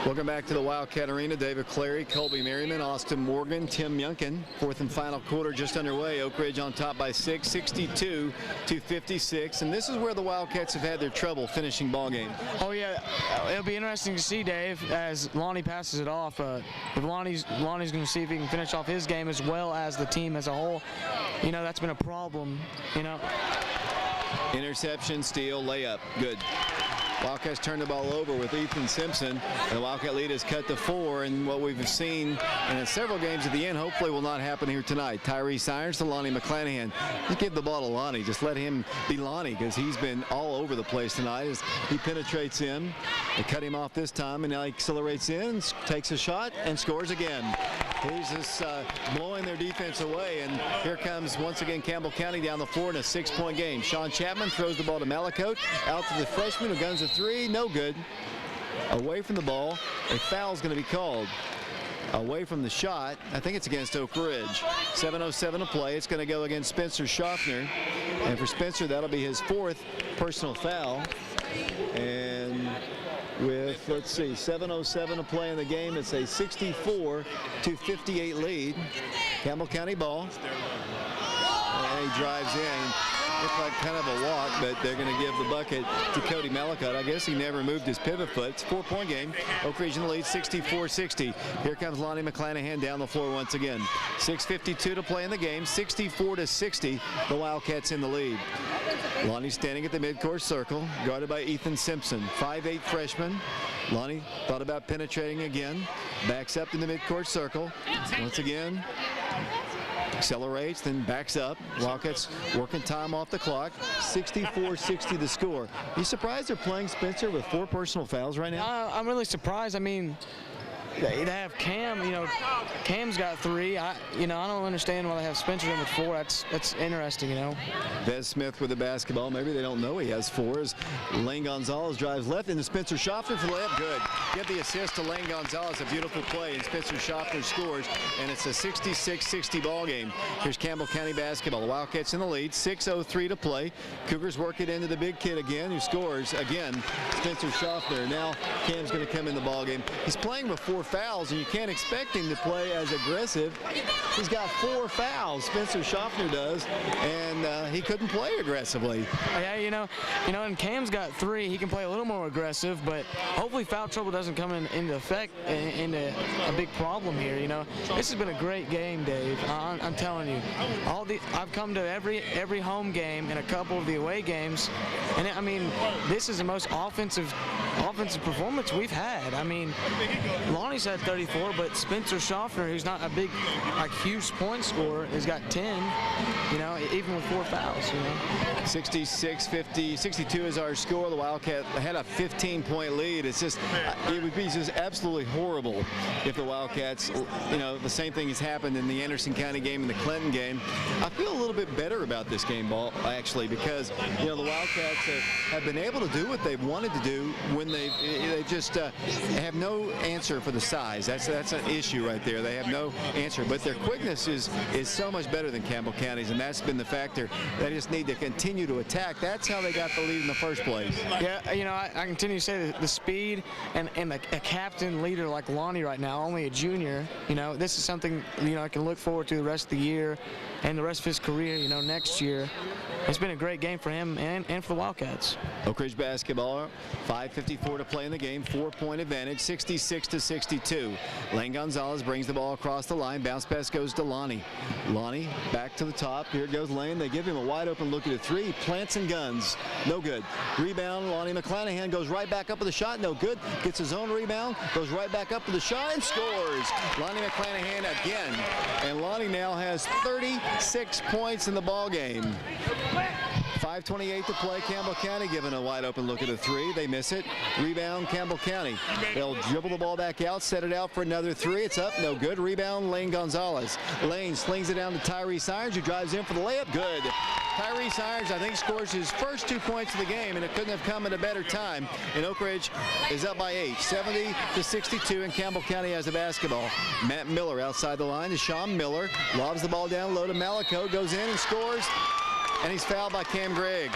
Welcome back to the Wildcat Arena. David Clary, Colby Merriman, Austin Morgan, Tim Yunkin. Fourth and final quarter just underway. Oak Ridge on top by 6, 62-56. And this is where the Wildcats have had their trouble finishing ball game. Oh, yeah. It'll be interesting to see, Dave, as Lonnie passes it off. If Lonnie's going to see if he can finish off his game as well as the team as a whole. That's been a problem, Interception, steal, layup. Good. Wildcats turn the ball over with Ethan Simpson. The Wildcat lead is cut to 4, and what we've seen in several games at the end hopefully will not happen here tonight. Tyrese Irons to Lonnie McClanahan. Just give the ball to Lonnie. Just let him be Lonnie, because he's been all over the place tonight as he penetrates in. They cut him off this time, and now he accelerates in, takes a shot, and scores again. He's just blowing their defense away, and here comes once again Campbell County down the floor in a 6-point game. Sean Chapman throws the ball to Malacote, out to the freshman who guns a 3, no good. Away from the ball, a foul's going to be called. Away from the shot, I think it's against Oak Ridge. 7:07 to play. It's going to go against Spencer Schaffner, and for Spencer that'll be his 4th personal foul. And with, let's see, 7:07 to play in the game, it's a 64-58 lead. Campbell County ball. And he drives in. Looked like kind of a walk, but they're going to give the bucket to Cody Malakot. I guess he never moved his pivot foot. It's a 4-point game. Oak Ridge in the lead, 64-60. Here comes Lonnie McClanahan down the floor once again. 6:52 to play in the game, 64-60. The Wildcats in the lead. Lonnie standing at the midcourt circle, guarded by Ethan Simpson, 5'8" freshman. Lonnie thought about penetrating again. Backs up in the midcourt circle. Once again, accelerates, then backs up. Wildcats working time off the clock. 64-60 the score. You surprised they're playing Spencer with 4 personal fouls right now? I'm really surprised. I mean, they have Cam, Cam's got 3. I don't understand why they have Spencer in with 4. That's interesting, Vez Smith with the basketball. Maybe they don't know he has 4. As Lane Gonzalez drives left into Spencer Schaffner for the layup. Good. Get the assist to Lane Gonzalez. A beautiful play, and Spencer Schaffner scores, and it's a 66-60 ball game. Here's Campbell County basketball. The Wildcats in the lead. 6:03 to play. Cougars work it into the big kid again, who scores again. Spencer Schaffner. Now Cam's going to come in the ball game. He's playing with 4 fouls, and you can't expect him to play as aggressive. He's got 4 fouls, Spencer Schaffner does, and he couldn't play aggressively. Yeah, and Cam's got 3. He can play a little more aggressive, but hopefully foul trouble doesn't come into effect into a big problem here. This has been a great game, Dave. I'm telling you, I've come to every home game and a couple of the away games, and I mean, this is the most offensive performance we've had. I mean, Lonnie's had 34, but Spencer Schaffner, who's not a big, huge point scorer, has got 10, even with 4 fouls, 66-50, 62 is our score. The Wildcat had a 15-point lead. It's just, it would be just absolutely horrible if the Wildcats, the same thing has happened in the Anderson County game and the Clinton game. I feel a little bit better about this game, actually, because, the Wildcats have been able to do what they've wanted to do when they just have no answer for the size. That's an issue right there. They have no answer, but their quickness is so much better than Campbell County's, and that's been the factor. They just need to continue to attack. That's how they got the lead in the first place. Yeah, I continue to say the speed and a captain leader like Lonnie right now, only a junior. This is something I can look forward to the rest of the year and the rest of his career. Next year. It's been a great game for him and for the Wildcats. Oak Ridge basketball, 5:54 to play in the game, 4-point advantage, 66-62. Lane Gonzalez brings the ball across the line. Bounce pass goes to Lonnie. Lonnie back to the top. Here goes Lane. They give him a wide open look at a 3. Plants and guns. No good. Rebound. Lonnie McClanahan goes right back up with the shot. No good. Gets his own rebound. Goes right back up to the shot and scores. Lonnie McClanahan again. And Lonnie now has 36 points in the ball game. 5:28 to play. Campbell County given a wide open look at a 3. They miss it. Rebound Campbell County. They'll dribble the ball back out, set it out for another 3. It's up. No good. Rebound Lane Gonzalez. Lane slings it down to Tyrese Irons, who drives in for the layup. Good. Tyrese Irons, I think, scores his first 2 points of the game, and it couldn't have come at a better time. And Oak Ridge is up by 8, 70-62, and Campbell County has the basketball. Matt Miller outside the line to Sean Miller. Lobs the ball down low to Malakot. Goes in and scores. And he's fouled by Cam Gregg.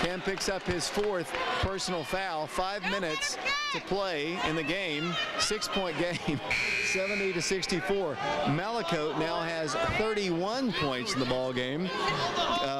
Cam picks up his 4th personal foul. 5 minutes to play in the game. 6-point game. 70-64. Malakot now has 31 points in the ball game.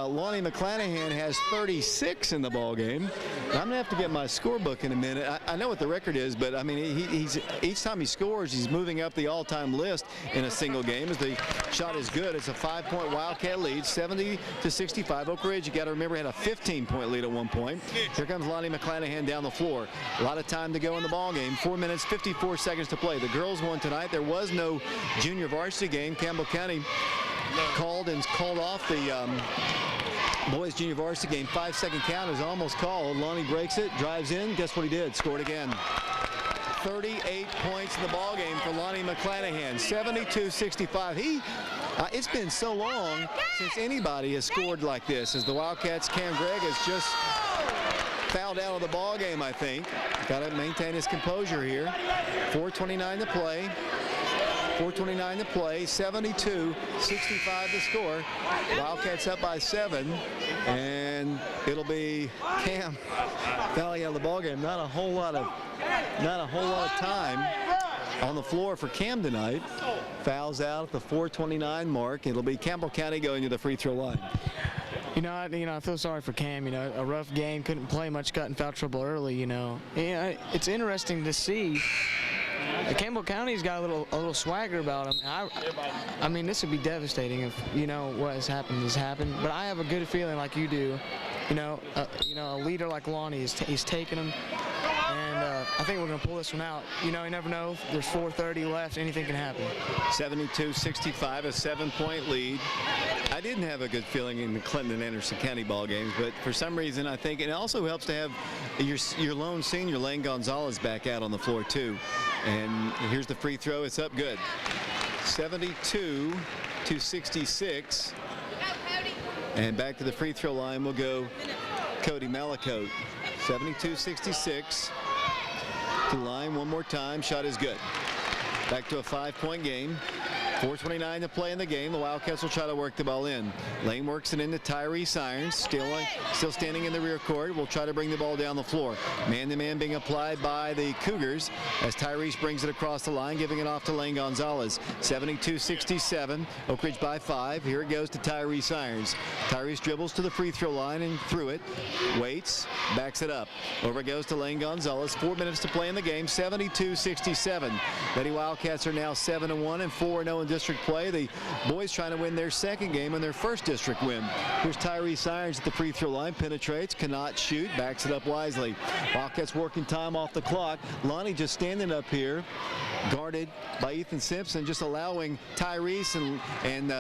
Lonnie McClanahan has 36 in the ball game. I'm gonna have to get my scorebook in a minute. I know what the record is, but I mean, he's each time he scores, he's moving up the all-time list in a single game. As the shot is good, it's a 5-point Wildcat lead, 70-65. Oak Ridge, you got to remember, had a 15-point lead at one point. Here comes Lonnie McClanahan down the floor. A lot of time to go in the ball game. 4 minutes, 54 seconds to play. The girls won tonight. There was no junior varsity game. Campbell County called off the boys junior varsity game. 5-second count is almost called. Lonnie breaks it, drives in. Guess what he did? Scored again. 38 points in the ball game for Lonnie McClanahan. 72-65. It's been so long since anybody has scored like this. As the Wildcats, Cam Gregg has just fouled out of the ball game, I think. Got to maintain his composure here. 4:29 to play. 4:29 to play. 72-65 to score. Wildcats up by 7, and it'll be Cam fouling out of the ball game. Not a whole lot of time on the floor for Cam tonight. Fouls out at the 4:29 mark. It'll be Campbell County going to the free throw line. I feel sorry for Cam. A rough game, couldn't play much, got in foul trouble early. It's interesting to see. Campbell County's got a little swagger about him. I mean, this would be devastating if what has happened. But I have a good feeling, like you do. A leader like Lonnie he's taking him, and I think we're gonna pull this one out. You never know. There's 4:30 left. Anything can happen. 72-65, a 7-point lead. I didn't have a good feeling in the Clinton and Anderson County ball games, but for some reason I think it also helps to have your lone senior Lane Gonzalez back out on the floor too. And here's the free throw. It's up good. 72-66. And back to the free throw line will go Cody Malacote. 72-66. To the line one more time. Shot is good. Back to a 5-point game. 4:29 to play in the game. The Wildcats will try to work the ball in. Lane works it into Tyrese Irons, still standing in the rear court. Will try to bring the ball down the floor. Man-to-man being applied by the Cougars as Tyrese brings it across the line, giving it off to Lane Gonzalez. 72-67. Oak Ridge by 5. Here it goes to Tyrese Irons. Tyrese dribbles to the free throw line and through it. Waits, backs it up. Over it goes to Lane Gonzalez. 4 minutes to play in the game. 72-67. Lady Wildcats are now 7-1 and 4-0 in district play. The boys trying to win their second game and their first district win. Here's Tyrese Irons at the free throw line, penetrates, cannot shoot, backs it up wisely. Wildcats working time off the clock. Lonnie just standing up here, guarded by Ethan Simpson, just allowing Tyrese and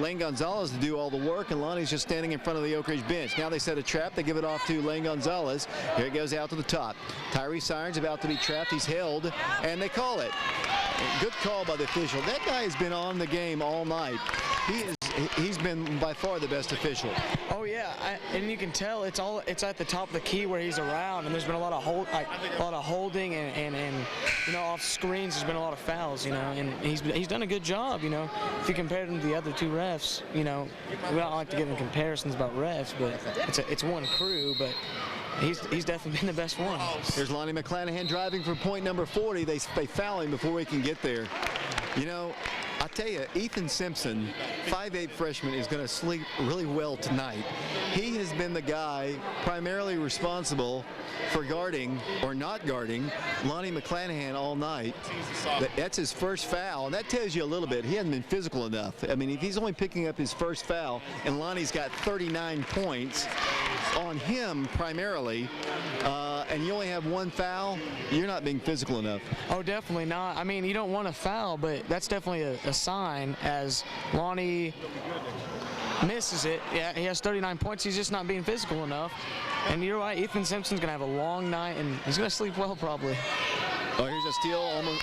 Lane Gonzalez to do all the work, and Lonnie's just standing in front of the Oak Ridge bench. Now they set a trap. They give it off to Lane Gonzalez. Here it goes out to the top. Tyrese Irons about to be trapped. He's held, and they call it. Good call by the official. That guy has been on the game all night. He's been by far the best official. Oh yeah, and you can tell it's at the top of the key where he's around, and there's been a lot of holding and off screens. There's been a lot of fouls, and he's done a good job. If you compare him to the other two refs, we don't like to give him comparisons about refs, but it's one crew, but. He's definitely been the best one. There's Lonnie McClanahan driving for point number 40. They foul him before he can get there. I tell you, Ethan Simpson, 5'8" freshman, is going to sleep really well tonight. He has been the guy primarily responsible for guarding or not guarding Lonnie McClanahan all night. That's his first foul, and that tells you a little bit. He hasn't been physical enough. I mean, if he's only picking up his first foul, and Lonnie's got 39 points on him primarily, and you only have one foul, you're not being physical enough. Oh, definitely not. I mean, you don't want a foul, but that's definitely a sign as Lonnie misses it. Yeah, he has 39 points. He's just not being physical enough. And you're right, Ethan Simpson's going to have a long night, and he's going to sleep well probably. Oh, here's a steal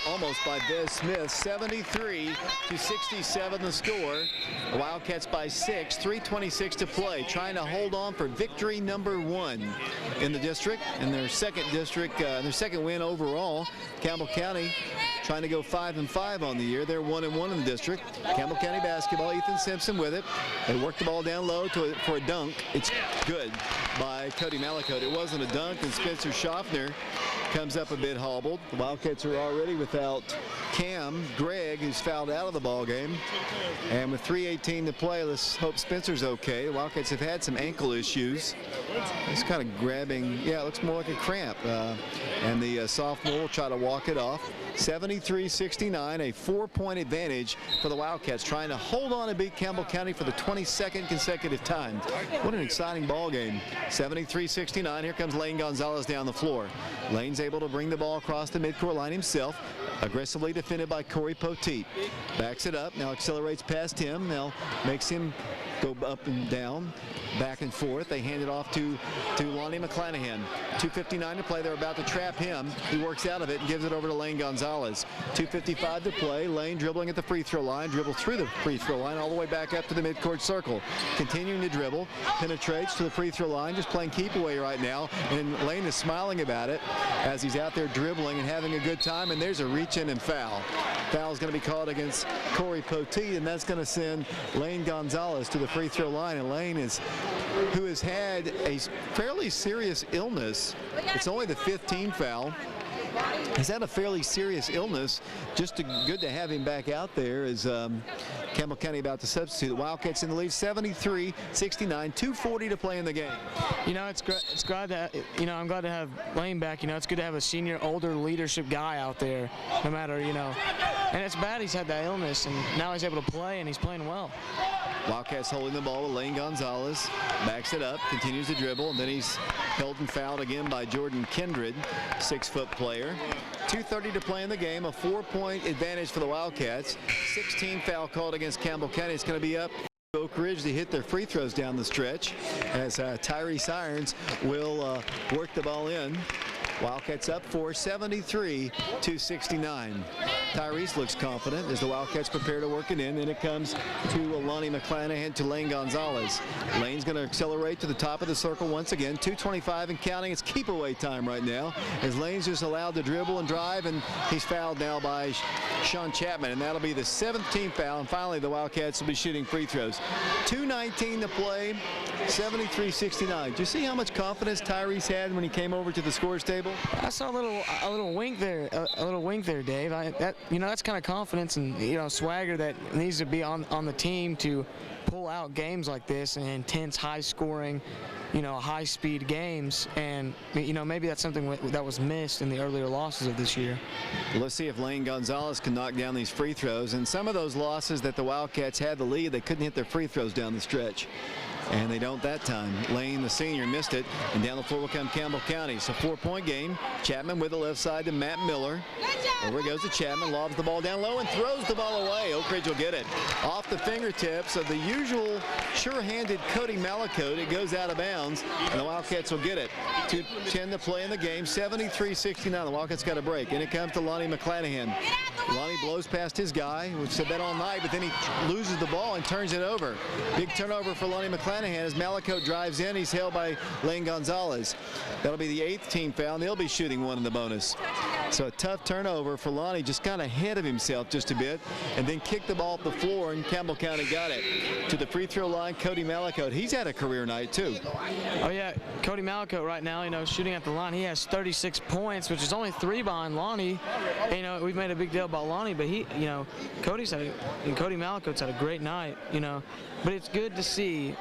almost by Biz Smith. 73-67 the score. The Wildcats by 6, 3:26 to play. Trying to hold on for victory number 1 in the district, in their second win overall. Campbell County trying to go 5-5 on the year. They're 1-1 in the district. Campbell County basketball. Ethan Simpson with it. They work the ball down low for a dunk. It's good by Cody Malacote. It wasn't a dunk, and Spencer Schaffner comes up a bit hobbled. The Wildcats are already without Cam Gregg, who's fouled out of the ball game. And with 3:18 to play, let's hope Spencer's okay. The Wildcats have had some ankle issues. He's kind of grabbing, yeah, it looks more like a cramp. And the sophomore will try to walk it off. 73-69, a 4-point advantage for the Wildcats, trying to hold on and beat Campbell County for the 22nd consecutive time. What an exciting ball game. 73-69. Here comes Lane Gonzalez down the floor. Lane's able to bring the ball across the midcourt line himself. Aggressively defended by Corey Poteet. Backs it up. Now accelerates past him. Now makes him go up and down, back and forth. They hand it off to Lonnie McClanahan. 2:59 to play. They're about to trap him. He works out of it and gives it over to Lane Gonzalez. 2:55 to play. Lane dribbling at the free throw line. Dribbles through the free throw line all the way back up to the midcourt circle. Continuing to dribble. Penetrates to the free throw line. Just playing keep away right now. And Lane is smiling about it as he's out there dribbling and having a good time. And there's a reach in and foul. Foul is going to be called against Corey Poteet, and that's going to send Lane Gonzalez to the free throw line. And Lane who has had a fairly serious illness. It's only the 15th foul. He's had a fairly serious illness. Just good to have him back out there as Campbell County about to substitute. The Wildcats in the lead, 73-69, 2:40 to play in the game. You know, it's glad that, you know, I'm glad to have Lane back. You know, it's good to have a senior, older leadership guy out there, no matter, you know. And it's bad he's had that illness, and now he's able to play, and he's playing well. Wildcats holding the ball with Lane Gonzalez. Backs it up, continues to dribble, and then he's held and fouled again by Jordan Kindred, 6-foot player. 2:30 to play in the game, a 4-point advantage for the Wildcats. 16 foul called against Campbell County. It's going to be up Oak Ridge to hit their free throws down the stretch as Tyrese Irons will work the ball in. Wildcats up 73-69. Tyrese looks confident as the Wildcats prepare to work it in. Then it comes to Lonnie McClanahan to Lane Gonzalez. Lane's going to accelerate to the top of the circle once again. 2:25 and counting. It's keep away time right now as Lane's just allowed to dribble and drive, and he's fouled now by Sean Chapman, and that'll be the 17th foul. And finally, the Wildcats will be shooting free throws. 2:19 to play, 73-69. Do you see how much confidence Tyrese had when he came over to the scores table? I saw a little wink there, Dave. You know, that's kind of confidence and, you know, swagger that needs to be on the team to pull out games like this and intense, high-scoring, you know, high-speed games. And, you know, maybe that's something that was missed in the earlier losses of this year. Well, let's see if Lane Gonzalez can knock down these free throws. And some of those losses that the Wildcats had the lead, they couldn't hit their free throws down the stretch. And they don't that time. Lane, the senior, missed it. And down the floor will come Campbell County. It's a 4-point game. Chapman with the left side to Matt Miller. Over goes to Chapman, lobs the ball down low and throws the ball away. Oak Ridge will get it. Off the fingertips of the usual sure-handed Cody Malacote. It goes out of bounds, and the Wildcats will get it. 2:10 to play in the game, 73-69. The Wildcats got a break. And it comes to Lonnie McClanahan. Lonnie blows past his guy. We've said that all night, but then he loses the ball and turns it over. Big turnover for Lonnie McClanahan. As Malacote drives in, he's held by Lane Gonzalez. That'll be the 8th team foul, and they'll be shooting one in the bonus. So a tough turnover for Lonnie, just kind of ahead of himself just a bit, and then kicked the ball off the floor, and Campbell County got it. To the free throw line, Cody Malacote. He's had a career night, too. Oh, yeah. Cody Malacote right now, you know, shooting at the line. He has 36 points, which is only 3 behind Lonnie. And, you know, we've made a big deal about Lonnie, but he, you know, Cody Malacote's had a great night, you know. But it's good to see.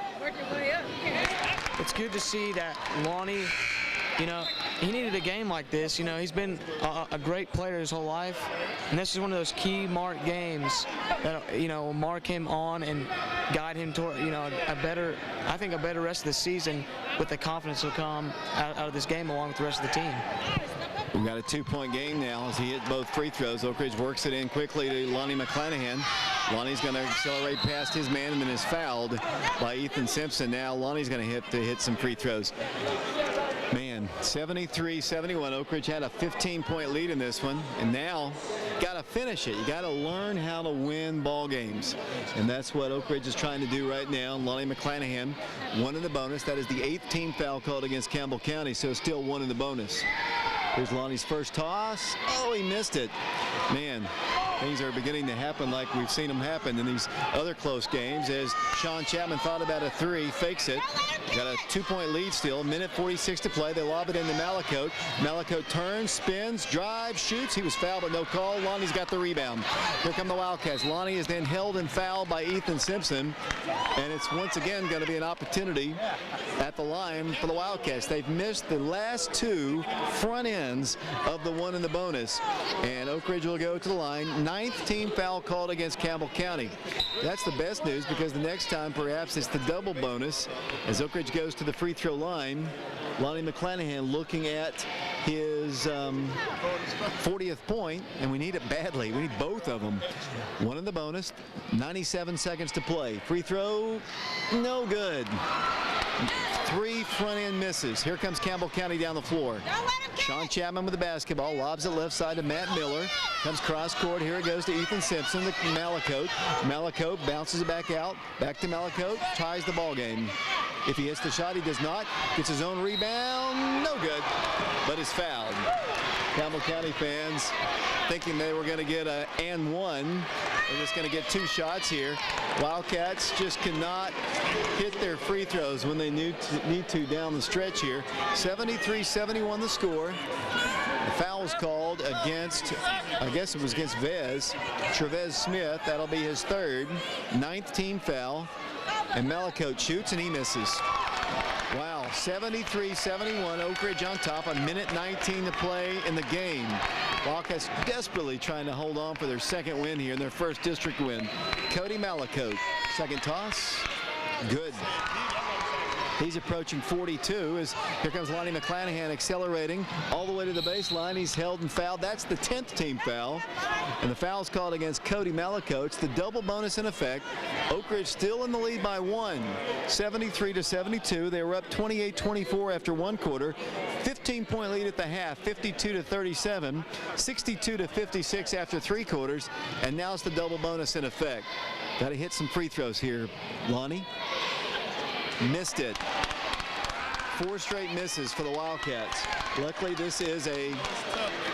It's good to see that Lonnie, you know, he needed a game like this. You know, he's been a great player his whole life, and this is one of those key mark games that, you know, will mark him on and guide him toward, you know, a better rest of the season with the confidence will come out of this game along with the rest of the team. We've got a 2-point game now as he hit both free throws. Oak Ridge works it in quickly to Lonnie McClanahan. Lonnie's going to accelerate past his man and then is fouled by Ethan Simpson. Now Lonnie's going to hit some free throws. Man, 73-71. Oak Ridge had a 15-point lead in this one, and now got to finish it. You got to learn how to win ball games, and that's what Oak Ridge is trying to do right now. Lonnie McClanahan, 1 in the bonus. That is the 8th team foul called against Campbell County, so still 1 in the bonus. Here's Lonnie's first toss. Oh, he missed it. Man, things are beginning to happen like we've seen them happen in these other close games as Sean Chapman thought about a 3, fakes it. Got a 2-point lead still, 1:46 to play. They lob it into Malacote. Malacote turns, spins, drives, shoots. He was fouled but no call. Lonnie's got the rebound. Here come the Wildcats. Lonnie is then held and fouled by Ethan Simpson, and it's once again going to be an opportunity at the line for the Wildcats. They've missed the last 2 front ends of the 1 in the bonus, and Oak Ridge will go to the line. 9th team foul called against Campbell County. That's the best news because the next time perhaps it's the double bonus as Oak Ridge goes to the free throw line. Lonnie McClanahan looking at his 40th point, and we need it badly. We need both of them. 1 in the bonus, 97 seconds to play. Free throw, no good. 3 front end misses. Here comes Campbell County down the floor. Sean Chapman with the basketball, lobs it left side to Matt Miller. Comes cross court. Here it goes to Ethan Simpson, the Malacote. Malacote bounces it back out. Back to Malacote. Ties the ball game. If he hits the shot, he does not. Gets his own rebound. No good. But is fouled. Campbell County fans thinking they were going to get a and 1. They're just going to get 2 shots here. Wildcats just cannot hit their free throws when they need to down the stretch here. 73-71 the score. The foul's called against, I guess it was against Trevez Smith. That'll be his third, 9th team foul. And Melicote shoots and he misses. Wow, 73-71, Oak Ridge on top, a minute 19 to play in the game. Wildcats desperately trying to hold on for their second win here and their first district win. Cody Melicote, second toss, good. He's approaching 42 as here comes Lonnie McClanahan accelerating all the way to the baseline. He's held and fouled. That's the 10th team foul. And the foul's called against Cody Melicote. It's the double bonus in effect. Oak Ridge still in the lead by 1, 73-72. They were up 28-24 after one quarter. 15-point lead at the half, 52-37, 62-56 after three quarters. And now it's the double bonus in effect. Got to hit some free throws here, Lonnie. Missed it. 4 straight misses for the Wildcats. Luckily, this is a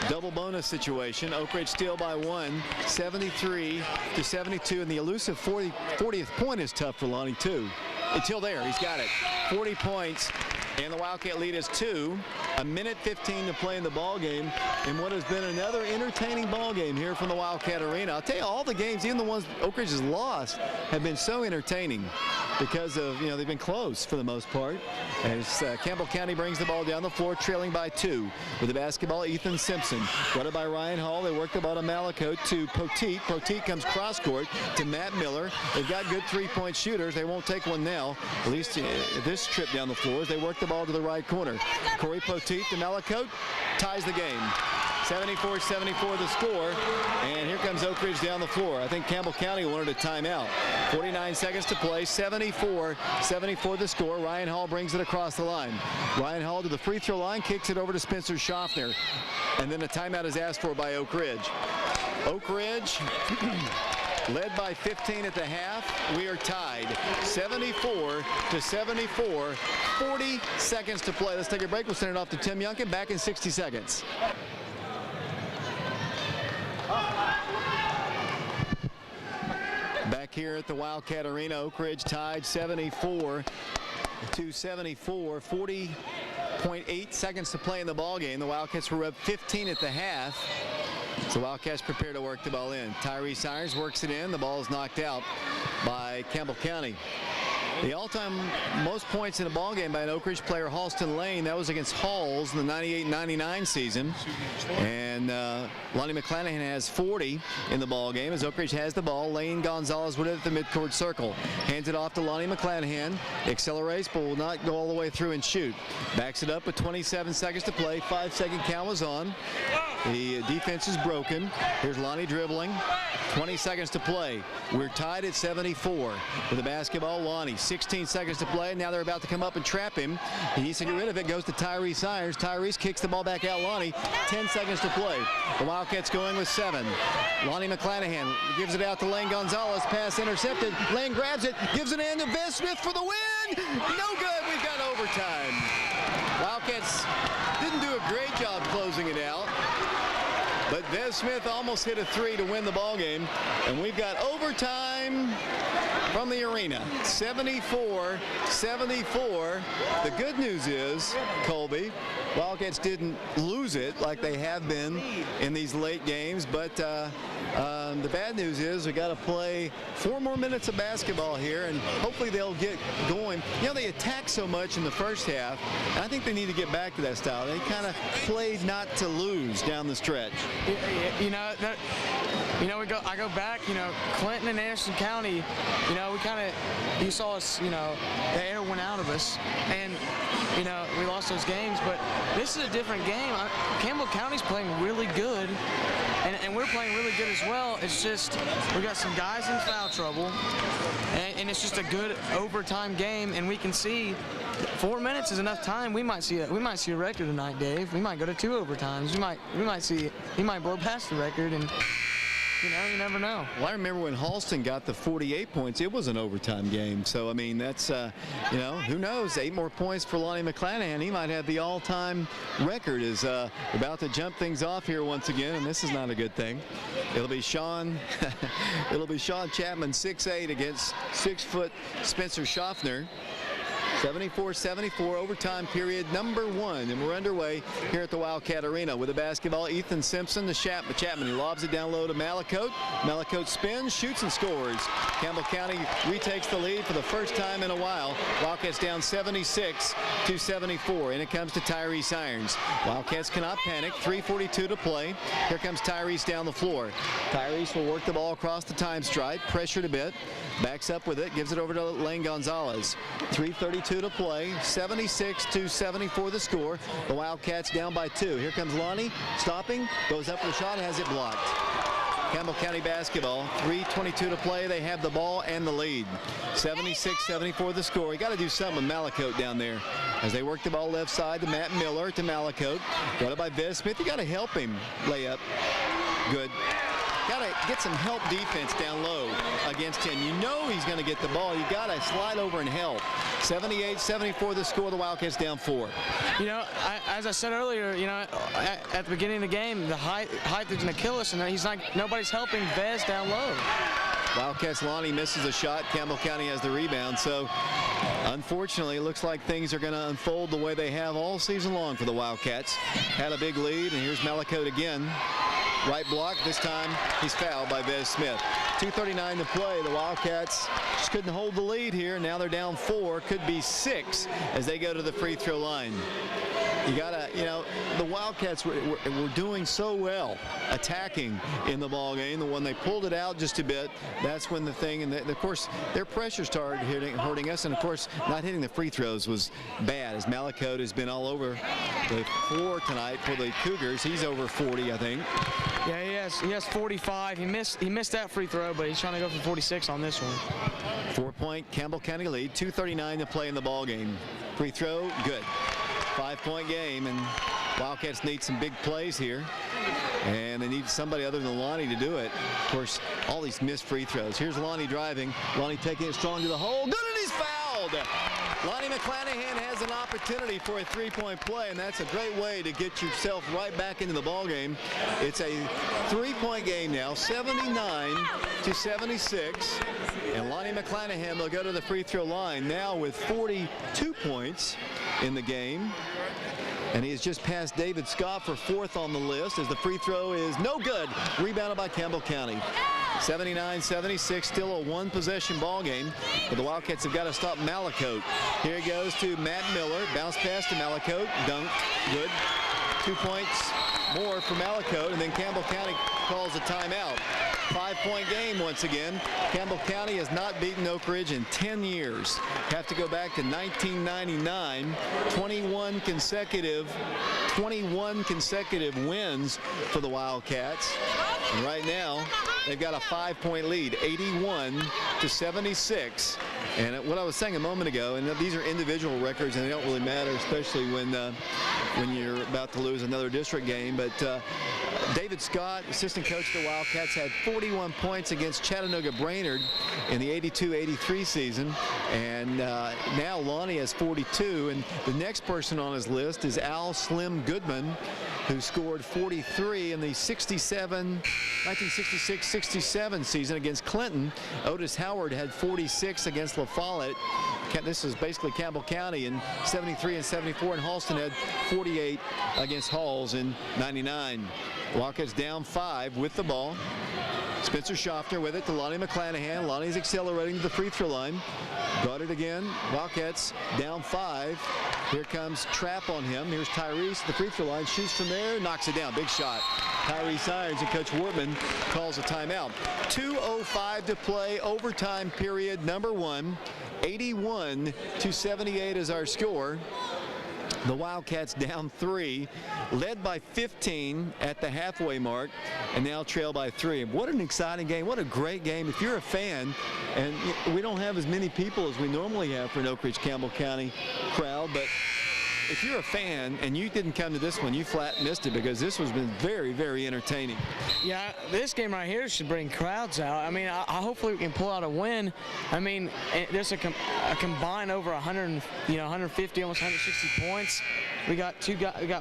double bonus situation. Oak Ridge still by 1, 73-72, and the elusive 40th point is tough for Lonnie too. Until there, he's got it. 40 points, and the Wildcat lead is 2. A minute 15 to play in the ball game in what has been another entertaining ball game here from the Wildcat Arena. I'll tell you, all the games, even the ones Oak Ridge has lost, have been so entertaining because of, they've been close for the most part. As Campbell County brings the ball down the floor, trailing by 2. With the basketball, Ethan Simpson. Brought it by Ryan Hall. They work the ball to Melicote to Poteet. Poteet comes cross court to Matt Miller. They've got good three-point shooters. They won't take one now, at least this trip down the floor, as they work the ball to the right corner. Corey Poteet to Melicote, ties the game. 74-74 the score, and here comes Oak Ridge down the floor. I think Campbell County wanted a timeout. 49 seconds to play, 74-74 the score. Ryan Hall brings it across the line. Ryan Hall to the free throw line, kicks it over to Spencer Schaffner, and then a timeout is asked for by Oak Ridge. Oak Ridge led by 15 at the half. We are tied 74-74. 40 seconds to play. Let's take a break. We'll send it off to Tim Youngkin. Back in 60 seconds. Back here at the Wildcat Arena, Oak Ridge tied 74-74. 40.8 seconds to play in the ball game. The Wildcats were up 15 at the half. So Wildcats prepare to work the ball in. Tyrese Irons works it in. The ball is knocked out by Campbell County. The all-time most points in a ball game by an Oak Ridge player, Halston Lane, that was against Halls in the 98-99 season. And Lonnie McClanahan has 40 in the ball game as Oak Ridge has the ball. Lane Gonzalez with it at the midcourt circle. Hands it off to Lonnie McClanahan. Accelerates, but will not go all the way through and shoot. Backs it up with 27 seconds to play. 5-second count was on. The defense is broken. Here's Lonnie dribbling. 20 seconds to play. We're tied at 74 with the basketball. Lonnie, 16 seconds to play. Now they're about to come up and trap him. He needs to get rid of it. Goes to Tyrese Irons. Tyrese kicks the ball back out. Lonnie, 10 seconds to play. The Wildcats going with 7. Lonnie McClanahan gives it out to Lane Gonzalez. Pass intercepted. Lane grabs it, gives it in to Viz Smith for the win. No good. We've got overtime. Wildcats didn't do a great job closing it out. But Viz Smith almost hit a 3 to win the ball game, and we've got overtime from the arena. 74-74. The good news is, Colby, Wildcats didn't lose it like they have been in these late games, but the bad news is we got to play 4 more minutes of basketball here, and hopefully they'll get going. They attacked so much in the first half, and I think they need to get back to that style. They kind of played not to lose down the stretch. I go back, Clinton and Anderson County, you saw us, the air went out of us, and, we lost those games, but this is a different game. Campbell County's playing really good, and we're playing really good as well. It's just, we got some guys in foul trouble, and it's just a good overtime game, and we can see 4 minutes is enough time. We might see a record tonight, Dave. We might go to 2 overtimes. He might blow past the record, and you never know. Well, I remember when Halston got the 48 points, it was an overtime game. So, I mean, that's, who knows? 8 more points for Lonnie McClanahan. He might have the all-time record. Is about to jump things off here once again, and this is not a good thing. It'll be Sean Chapman, 6'8", against 6-foot Spencer Schaffner. 74-74, overtime period number 1. And we're underway here at the Wildcat Arena with the basketball. Ethan Simpson to Chapman. He lobs it down low to Malacote. Malacote spins, shoots, and scores. Campbell County retakes the lead for the first time in a while. Wildcats down 76-74. And it comes to Tyrese Irons. Wildcats cannot panic. 3:42 to play. Here comes Tyrese down the floor. Tyrese will work the ball across the time stripe, pressured a bit, backs up with it, gives it over to Lane Gonzalez. 3:32 to play, 76-74 the score. The Wildcats down by 2. Here comes Lonnie, stopping, goes up for the shot, has it blocked. Campbell County basketball, 3:22 to play. They have the ball and the lead. 76-74 the score. You got to do something with Malacote down there as they work the ball left side to Matt Miller to Malacote. Got it by Vez Smith. You got to help him lay up. Good. Got to get some help defense down low against him. You know he's going to get the ball. You got to slide over and help. 78-74 the score. The Wildcats down 4. You know, as I said earlier, you know, at the beginning of the game, the height is going to kill us, and nobody's helping Vez down low. Wildcats Lonnie misses a shot. Campbell County has the rebound. So unfortunately, it looks like things are going to unfold the way they have all season long for the Wildcats. Had a big lead, and here's Malacote again. Right block. This time he's fouled by Vez Smith. 2:39 to play. The Wildcats just couldn't hold the lead here. Now they're down 4. Could be 6 as they go to the free throw line. You gotta, you know, the Wildcats were doing so well attacking in the ball game. When they pulled it out just a bit, that's when the thing, and of course their pressure started hurting us, and of course not hitting the free throws was bad, as Malacote has been all over the floor tonight for the Cougars. He's over 40, I think. Yeah, he has 45. He missed that free throw, but he's trying to go for 46 on this one. 4-point Campbell County lead. 2:39 to play in the ball game. Free throw, good. 5-point game, and Wildcats need some big plays here, and they need somebody other than Lonnie to do it. Of course, all these missed free throws. Here's Lonnie driving. Lonnie taking it strong to the hole. Good, and he's fouled. Lonnie McClanahan has an opportunity for a 3-point play, and that's a great way to get yourself right back into the ball game. It's a 3-point game now, 79-76, and Lonnie McClanahan will go to the free throw line now with 42 points in the game. And he has just passed David Scott for 4th on the list as the free throw is no good. Rebounded by Campbell County. 79-76, still a 1-possession ball game, but the Wildcats have got to stop Malacote. Here he goes to Matt Miller, bounce pass to Malacote, dunk, good. 2 points more for Malacote, and then Campbell County calls a timeout. 5-point game once again. Campbell County has not beaten Oak Ridge in 10 years. Have to go back to 1999. 21 consecutive wins for the Wildcats. And right now, they've got a 5-point lead, 81-76. And what I was saying a moment ago, and these are individual records, and they don't really matter, especially when you're about to lose another district game. But David Scott, assistant coach of the Wildcats, had 41 points against Chattanooga Brainerd in the 82-83 season. And now Lonnie has 42. And the next person on his list is Al Slim Goodman, who scored 43 in the 1966-67 season against Clinton. Otis Howard had 46 against La Follette. This is basically Campbell County in 73 and 74, and Halston had 48 against Halls in 99. Wildcats down 5 with the ball. Spencer Schaffner with it to Lonnie McClanahan. Lonnie's accelerating to the free throw line. Got it again. Wildcats down 5. Here comes Trapp on him. Here's Tyrese at the free throw line. Shoots from there, knocks it down. Big shot. Tyrese Irons, and Coach Wortman calls a timeout. 2:05 to play. Overtime period number 1. 81-78 is our score. The Wildcats down 3, led by 15 at the halfway mark, and now trail by 3. What an exciting game. What a great game. If you're a fan, and we don't have as many people as we normally have for an Oak Ridge Campbell County crowd, but if you're a fan and you didn't come to this one, you flat missed it, because this has been very, very entertaining. Yeah, this game right here should bring crowds out. I mean, hopefully we can pull out a win. I mean, there's a combined over 150, almost 160 points. We got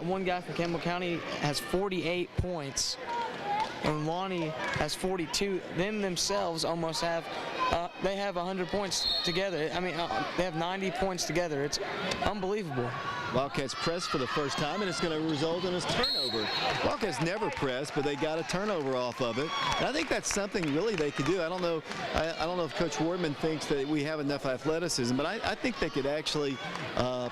one guy from Campbell County has 48 points, and Lonnie has 42. Them themselves almost have they have 100 points together. I mean, they have 90 points together. It's unbelievable. Wildcats press for the first time, and it's going to result in a turnover. Wildcats never press, but they got a turnover off of it. And I think that's something really they could do. I don't know if Coach Wortman thinks that we have enough athleticism, but I think they could actually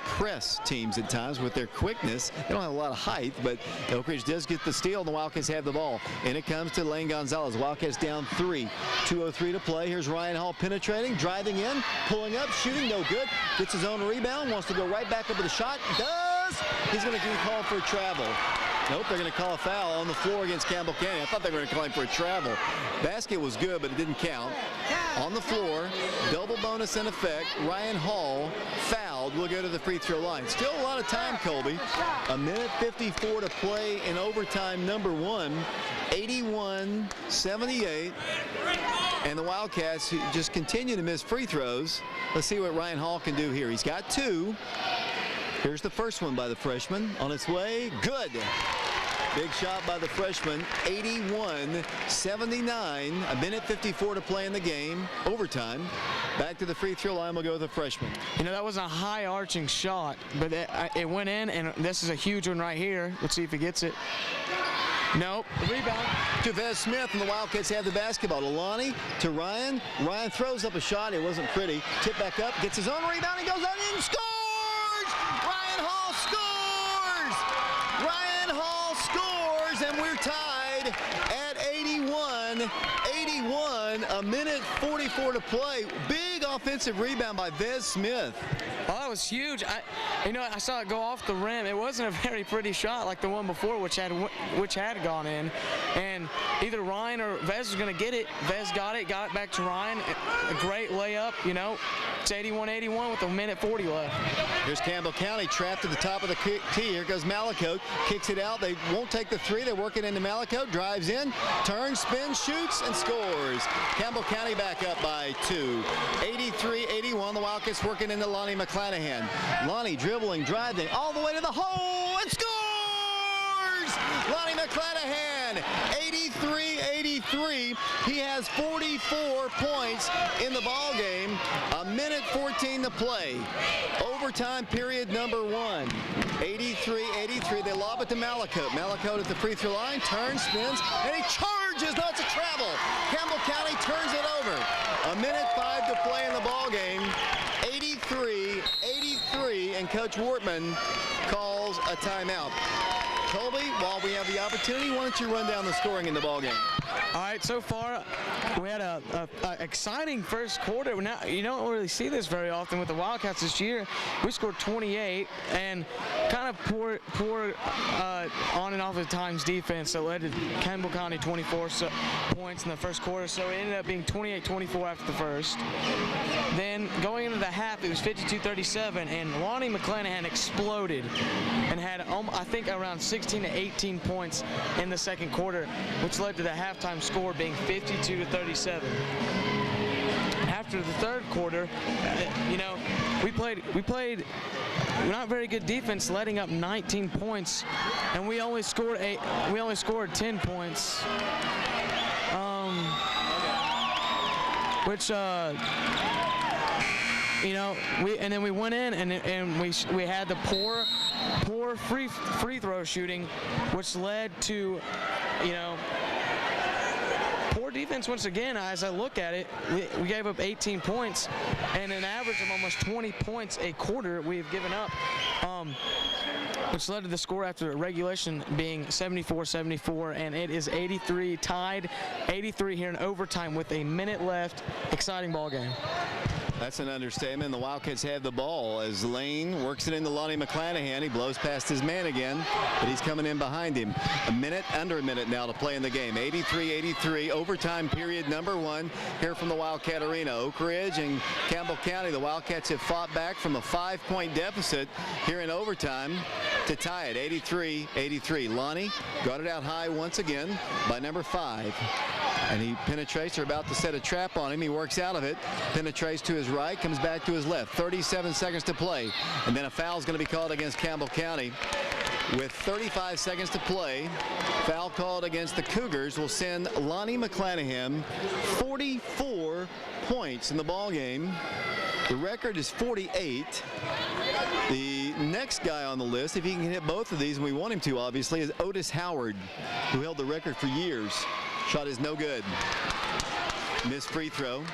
press teams at times with their quickness. They don't have a lot of height, but Oak Ridge does get the steal, and the Wildcats have the ball. And it comes to Lane Gonzalez. Wildcats down 3. 2:03 to play. Here's Ryan Hall penetrating, driving in, pulling up, shooting, no good. Gets his own rebound, wants to go right back up with the shot. Does. He's going to get called for a travel. Nope, they're going to call a foul on the floor against Campbell County. I thought they were going to call him for a travel. Basket was good, but it didn't count. On the floor, double bonus in effect. Ryan Hall fouled. Will go to the free throw line. Still a lot of time, Colby. 1:54 to play in overtime number 1. 81-78. And the Wildcats just continue to miss free throws. Let's see what Ryan Hall can do here. He's got 2. Here's the first one by the freshman. On its way, good. Big shot by the freshman, 81-79. 1:54 to play in the game, overtime. Back to the free throw line, we'll go with the freshman. You know, that was a high arching shot, but it went in, and this is a huge one right here. Let's see if he gets it. Nope. The rebound. To Vez Smith, and the Wildcats have the basketball. To Lonnie, to Ryan. Ryan throws up a shot. It wasn't pretty. Tip back up, gets his own rebound. He goes out and scores! Ryan Hall scores! Ryan Hall scores, and we're tied at 81. 1:44 to play. Big offensive rebound by Vez Smith. Oh, that was huge. I saw it go off the rim. It wasn't a very pretty shot like the one before, which had gone in. And either Ryan or Vez was going to get it. Vez got it back to Ryan. A great layup, you know. It's 81-81 with 1:40 left. Here's Campbell County trapped at the top of the tee. Here goes Malakote. Kicks it out. They won't take the 3. They're working into Malakote. Drives in, turns, spins, shoots, and scores. Campbell County back up by 2. 83-81. The Wildcats working into Lonnie McClanahan. Lonnie dribbling, driving all the way to the hole and scores! Lonnie McClanahan, 83-83. He has 44 points in the ball game. 1:14 to play. Overtime period number 1. 83-83. They lob it to Malakote. Malakote at the free throw line, turns, spins, and he charges. No, it's a travel. Campbell County turns it over. 1:05 to play in the ball game. 83-83, and Coach Wortman calls a timeout. Colby, while we have the opportunity, why don't you run down the scoring in the ball game? All right, so far we had a exciting first quarter. Now, you don't really see this very often with the Wildcats this year. We scored 28 and kind of poor on and off at times defense that led to Campbell County 24 points in the first quarter. So it ended up being 28-24 after the first. Then going into the half, it was 52-37, and Lonnie McClanahan exploded and had, I think, around 16 to 18 points in the second quarter, which led to the halftime score being 52-37. After the third quarter, we played not very good defense, letting up 19 points, and we only scored 10 points. Then we went in and we had the poor free throw shooting, which led to, poor defense once again. As I look at it, we gave up 18 points, and an average of almost 20 points a quarter we've given up, which led to the score after regulation being 74-74, and it is 83, tied 83 here in overtime with a minute left. Exciting ball game. That's an understatement. The Wildcats have the ball as Lane works it into Lonnie McClanahan. He blows past his man again, but he's coming in behind him. Under a minute now to play in the game. 83-83, overtime period number 1 here from the Wildcat Arena. Oak Ridge and Campbell County, the Wildcats have fought back from a 5-point deficit here in overtime to tie it 83-83. Lonnie got it out high once again by number 5. And he penetrates. They're about to set a trap on him. He works out of it, penetrates to his right, comes back to his left. 37 seconds to play. And then a foul is going to be called against Campbell County. with 35 seconds to play. Foul called against the Cougars will send Lonnie McClanahan 44 points in the ball game. The record is 48. The next guy on the list, if he can hit both of these, and we want him to obviously, is Otis Howard, who held the record for years. Shot is no good. Missed free throw.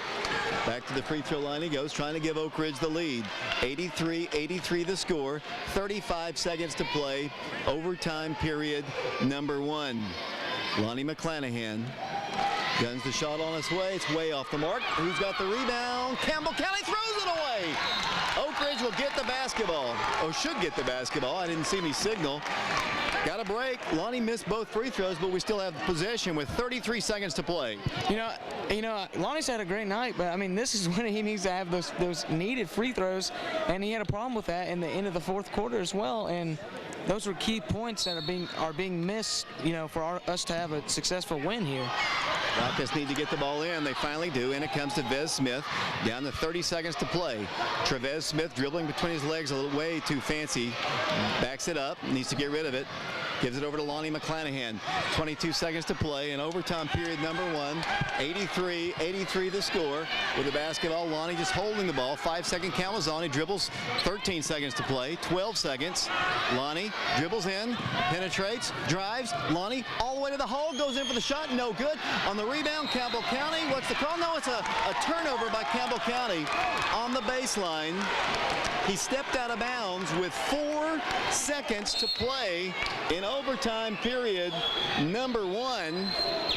Back to the free throw line he goes, trying to give Oak Ridge the lead. 83-83 the score. 35 seconds to play. Overtime period number 1. Lonnie McClanahan guns the shot on its way. It's way off the mark. Who's got the rebound? Campbell County throws it away. Oak Ridge will get the basketball, or should get the basketball. I didn't see any signal. Got a break. Lonnie missed both free throws, but we still have possession with 33 seconds to play. You know, Lonnie's had a great night, but I mean, this is when he needs to have those needed free throws, and he had a problem with that in the end of the fourth quarter as well. And those were key points that are being missed, you know, for us to have a successful win here. Wildcats need to get the ball in. They finally do, and it comes to Vez Smith. Down to 30 seconds to play. Trevez Smith dribbling between his legs a little way too fancy. Backs it up, needs to get rid of it. Gives it over to Lonnie McClanahan. 22 seconds to play in overtime period number 1. 83-83 the score. With the basketball, Lonnie just holding the ball. 5-second count was on. He dribbles. 13 seconds to play. 12 seconds. Lonnie dribbles in, penetrates, drives. Lonnie all the way to the hole, goes in for the shot. No good. On the rebound, Campbell County. What's the call? No, it's a turnover by Campbell County on the baseline. He stepped out of bounds with 4 seconds to play in overtime period number 1.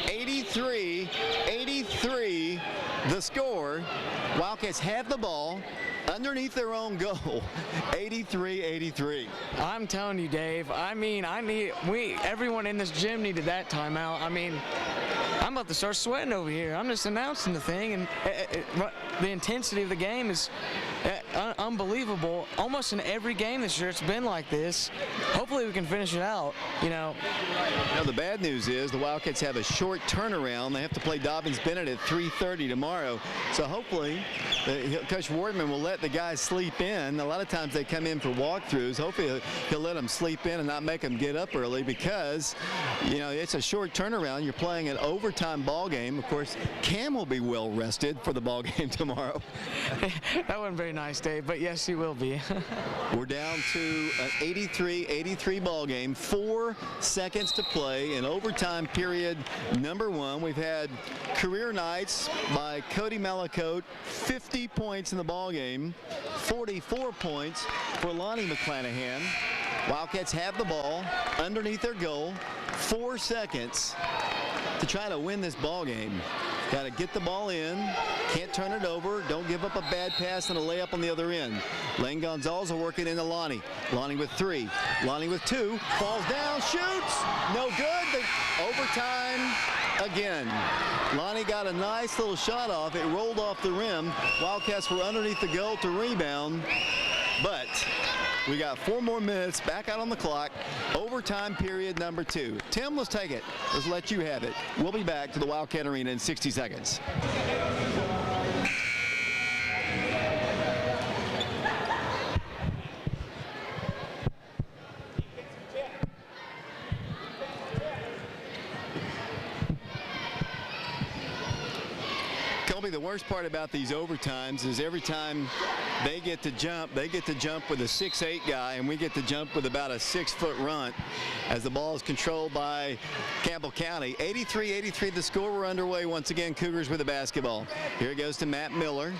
83-83 the score. Wildcats have the ball underneath their own goal. 83-83. I'm telling you, Dave, I mean, everyone in this gym needed that timeout. I mean, I'm about to start sweating over here. I'm just announcing the thing, and the intensity of the game is unbelievable. Almost in every game this year, it's been like this. Hopefully we can finish it out, you know. Now, the bad news is the Wildcats have a short turnaround. They have to play Dobbins-Bennett at 3:30 tomorrow. So hopefully Coach Wortman will let the guys sleep in. A lot of times they come in for walkthroughs. Hopefully he'll let them sleep in and not make them get up early, because, you know, it's a short turnaround. You're playing an overtime ball game. Of course, Cam will be well rested for the ball game tomorrow. That wasn't very nice, Dave, but yes, he will be. We're down to an 83-83 ball game. 4 seconds to play in overtime period number 1. We've had career nights by Cody Malacote, 50 points in the ball game, 44 points for Lonnie McClanahan. Wildcats have the ball underneath their goal. 4 seconds to try to win this ball game. Got to get the ball in, can't turn it over, don't give up a bad pass and a layup on the other end. Lane Gonzalez will work it into Lonnie. Lonnie with 3, Lonnie with 2, falls down, shoots, no good. The overtime again. Lonnie got a nice little shot off, it rolled off the rim. Wildcats were underneath the goal to rebound, but we got 4 more minutes back out on the clock. Overtime period number 2. Tim, let's take it. Let's let you have it. We'll be back to the Wildcat Arena in 60 seconds. Colby, the worst part about these overtimes is every time they get to jump with a 6'8" guy, and we get to jump with about a 6-foot runt as the ball is controlled by Campbell County. 83-83 the score. We're underway once again. Cougars with the basketball. Here it goes to Matt Miller.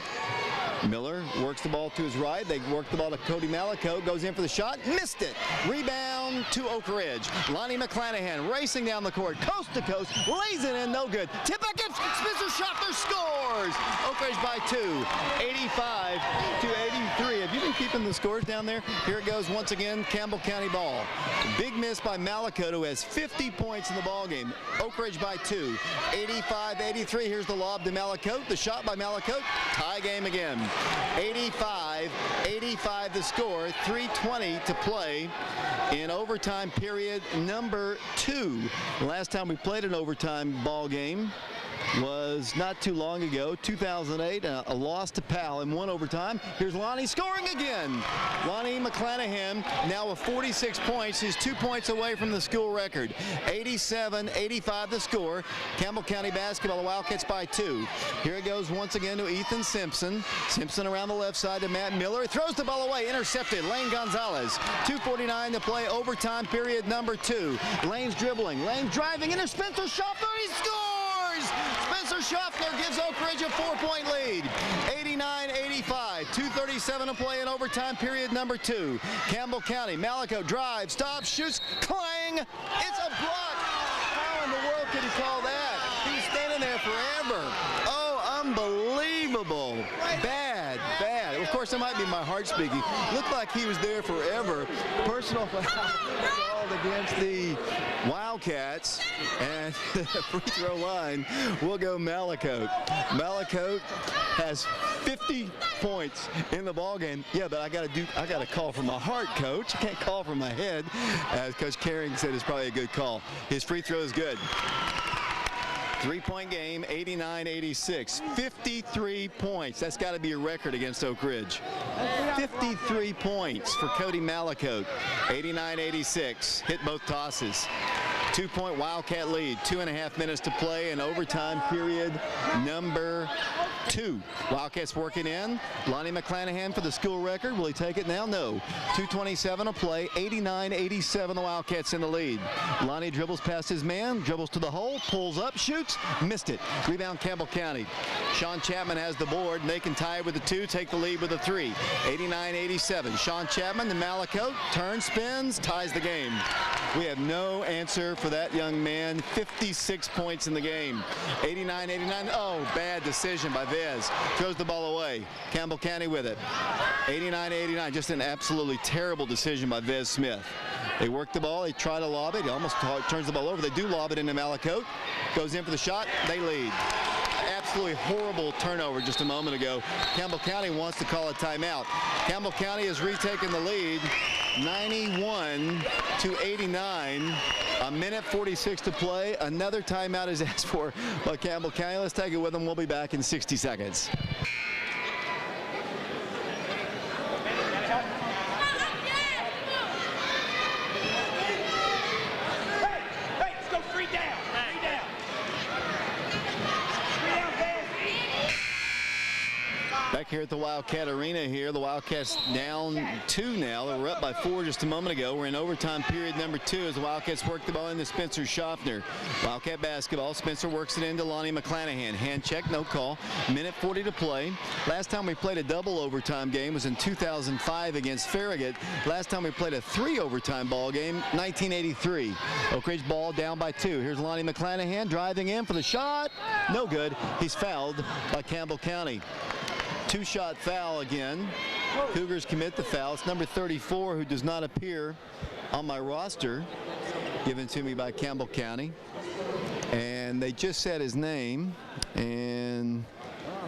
Miller works the ball to his right. They work the ball to Cody Malacote. Goes in for the shot. Missed it. Rebound to Oak Ridge. Lonnie McClanahan racing down the court. Coast to coast. Lays it in. No good. Tip back in. Spencer Schaffner scores. Oak Ridge by 2. 85-83. Have you been keeping the scores down there? Here it goes once again. Campbell County ball. Big miss by Malacote, who has 50 points in the ball game. Oak Ridge by 2. 85-83. Here's the lob to Malacote. The shot by Malacote. Tie game again. 85-85 the score. 3:20 to play in overtime period number 2. The last time we played an overtime ball game was not too long ago, 2008, a loss to Powell in one overtime. Here's Lonnie scoring again. Lonnie McClanahan now with 46 points. He's 2 points away from the school record. 87-85 the score. Campbell County basketball, the Wildcats by 2. Here it goes once again to Ethan Simpson. Simpson around the left side to Matt Miller. He throws the ball away, intercepted. Lane Gonzalez. 2:49 to play, overtime period number 2. Lane's dribbling, Lane driving into Spencer Schaffner. He scores! Spencer Schaffner gives Oak Ridge a 4-point lead. 89-85. 2:37 to play in overtime period number 2. Campbell County, Malico drives, stops, shoots, clang! It's a block! How in the world could he call that? He's standing there forever. Oh, unbelievable. Bad, bad. Of course, it might be my heart speaking. Looked like he was there forever. Personal foul called against the Wildcats, and the free throw line will go Malico. Malico has 50 points in the ball game. Yeah, but I got to call from my heart, Coach. I can't call from my head, as Coach Caring said is probably a good call. His free throw is good. 3-point game, 89-86. 53 points. That's got to be a record against Oak Ridge. 53 points for Cody Malicote. 89-86. Hit both tosses. 2-point Wildcat lead. 2.5 minutes to play in overtime period number 2. Wildcats working in. Lonnie McClanahan for the school record. Will he take it now? No. 2:27 to play. 89-87. The Wildcats in the lead. Lonnie dribbles past his man. Dribbles to the hole. Pulls up. Shoots. Missed it. Rebound Campbell County. Sean Chapman has the board. They can tie it with a 2. Take the lead with a 3. 89-87. Sean Chapman, the Malicote. Turns, spins. Ties the game. We have no answer for that young man. 56 points in the game. 89-89. Oh, bad decision by Vez. Throws the ball away. Campbell County with it. 89-89. Just an absolutely terrible decision by Vez Smith. They work the ball. They try to lob it. He almost turns the ball over. They do lob it into Malicote. Goes in for the shot. They lead. Absolutely horrible turnover just a moment ago. Campbell County wants to call a timeout. Campbell County has retaken the lead. 91-89. A minute 46 to play. Another timeout is asked for by Campbell County. Let's take it with them. We'll be back in 60 seconds. Back here at the Wildcat Arena here. The Wildcats down 2 now. They were up by 4 just a moment ago. We're in overtime period number 2 as the Wildcats work the ball into Spencer Schaffner. Wildcat basketball. Spencer works it into Lonnie McClanahan. Hand check, no call. Minute 40 to play. Last time we played a double overtime game was in 2005 against Farragut. Last time we played a 3 overtime ball game, 1983. Oak Ridge ball down by 2. Here's Lonnie McClanahan driving in for the shot. No good. He's fouled by Campbell County. 2-shot foul again. Cougars commit the foul. It's number 34 who does not appear on my roster, given to me by Campbell County. And they just said his name, and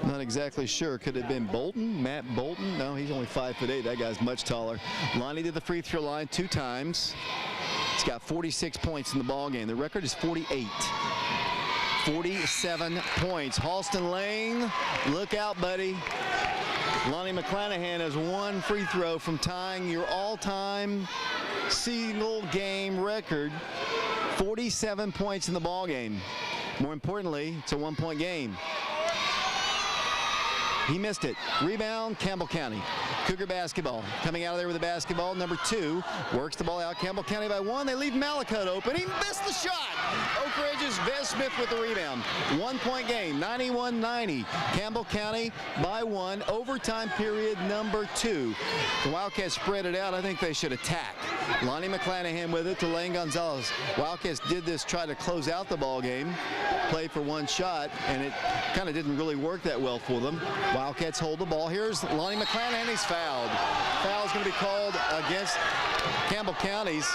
I'm not exactly sure. Could it have been Bolton? Matt Bolton? No, he's only 5'8". That guy's much taller. Lonnie did the free throw line 2 times. He's got 46 points in the ball game. The record is 48. 47 points. Halston Lane, look out, buddy. Lonnie McClanahan has 1 free throw from tying your all-time single game record. 47 points in the ball game. More importantly, it's a 1-point game. He missed it. Rebound, Campbell County. Cougar basketball. Coming out of there with the basketball. Number 2 works the ball out. Campbell County by 1. They leave Malicote open. He missed the shot. Oak Ridge's Vez Smith with the rebound. 1-point game. 91-90. Campbell County by 1. Overtime period number 2. The Wildcats spread it out. I think they should attack. Lonnie McClanahan with it to Lane Gonzalez. Wildcats did this, try to close out the ball game. Played for 1 shot, and it kind of didn't really work that well for them. Wildcats hold the ball. Here's Lonnie McClanahan. He's fouled. Foul is going to be called against Campbell County's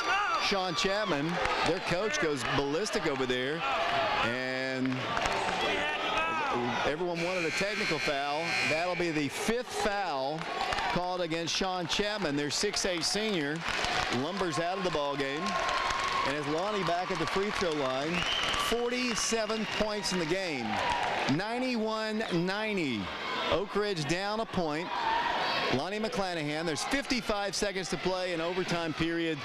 Sean Chapman. Their coach goes ballistic over there, and everyone wanted a technical foul. That'll be the 5th foul called against Sean Chapman. Their 6'8" senior lumbers out of the ball game, and as Lonnie back at the free throw line, 47 points in the game. 91-90. Oak Ridge down a point. Lonnie McClanahan, there's 55 seconds to play in overtime period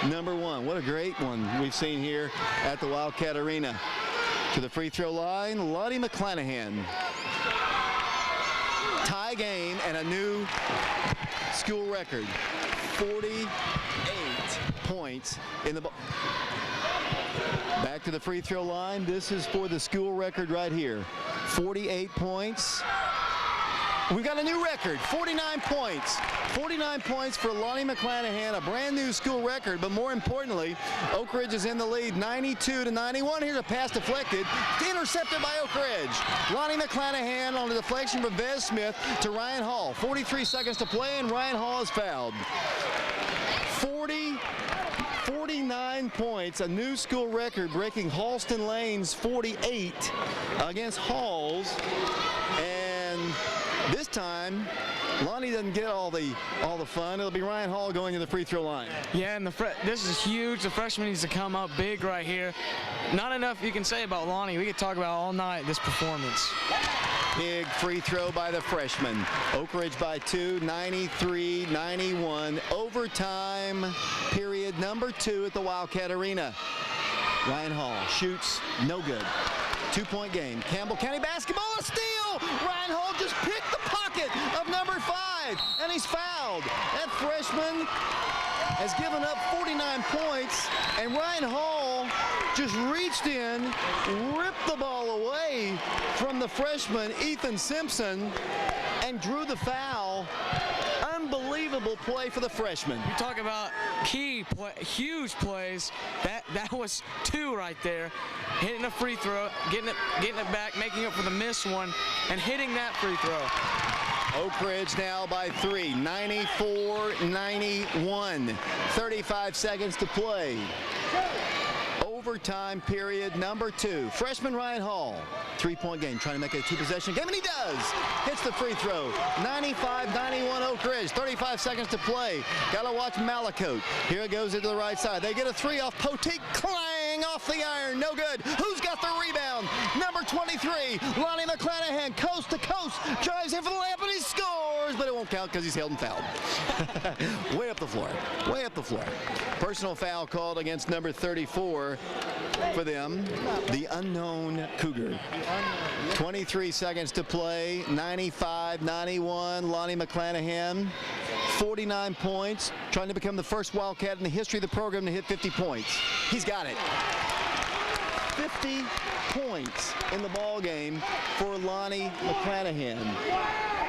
number 1. What a great one we've seen here at the Wildcat Arena. To the free throw line, Lonnie McClanahan. Tie game and a new school record. 48 points in the ball. Back to the free throw line. This is for the school record right here. 48 points. We've got a new record, 49 points. 49 points for Lonnie McClanahan, a brand new school record, but more importantly, Oak Ridge is in the lead, 92-91. Here's a pass deflected, intercepted by Oak Ridge. Lonnie McClanahan on the deflection from Vez Smith to Ryan Hall. 43 seconds to play, and Ryan Hall is fouled. 49 points, a new school record, breaking Halston Lane's 48 against Hall's. And this time, Lonnie doesn't get all the fun. It'll be Ryan Hall going to the free throw line. Yeah, and this is huge. The freshman needs to come up big right here. Not enough you can say about Lonnie. We could talk about all night this performance. Big free throw by the freshman. Oak Ridge by 2, 93-91. Overtime period number 2 at the Wildcat Arena. Ryan Hall shoots, no good. 2-point game. Campbell County basketball, a steal! Ryan Hall just picked the pocket of number 5, and he's fouled. That freshman has given up 49 points, and Ryan Hall just reached in, ripped the ball away from the freshman, Ethan Simpson, and drew the foul. Unbelievable play for the freshman. You talk about key play, huge plays. That was 2 right there. Hitting a free throw, getting it back, making up for the missed one, and hitting that free throw. Oak Ridge now by 3, 94-91. 35 seconds to play. Overtime period number 2. Freshman Ryan Hall, 3-point game, trying to make it a 2-possession game, and he does. Hits the free throw. 95-91 Oak Ridge. 35 seconds to play. Got to watch Malakote. Here it goes into the right side. They get a 3 off Poteet. Clang off the iron. No good. Who's got the rebound? Number 23, Lonnie McClanahan, coast to coast. Drives in for the layup, and he scores, but it won't count because he's held and fouled. Way up the floor. Way up the floor. Personal foul called against number 34 for them, the unknown Cougar. 23 seconds to play. 95-91. Lonnie McClanahan, 49 points, trying to become the first Wildcat in the history of the program to hit 50 points. He's got it. 50 points in the ball game for Lonnie McClanahan.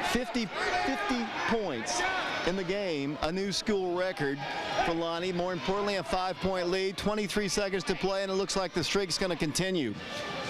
50 points in the game, a new school record for Lonnie. More importantly, a 5-point lead, 23 seconds to play, and it looks like the streak's going to continue.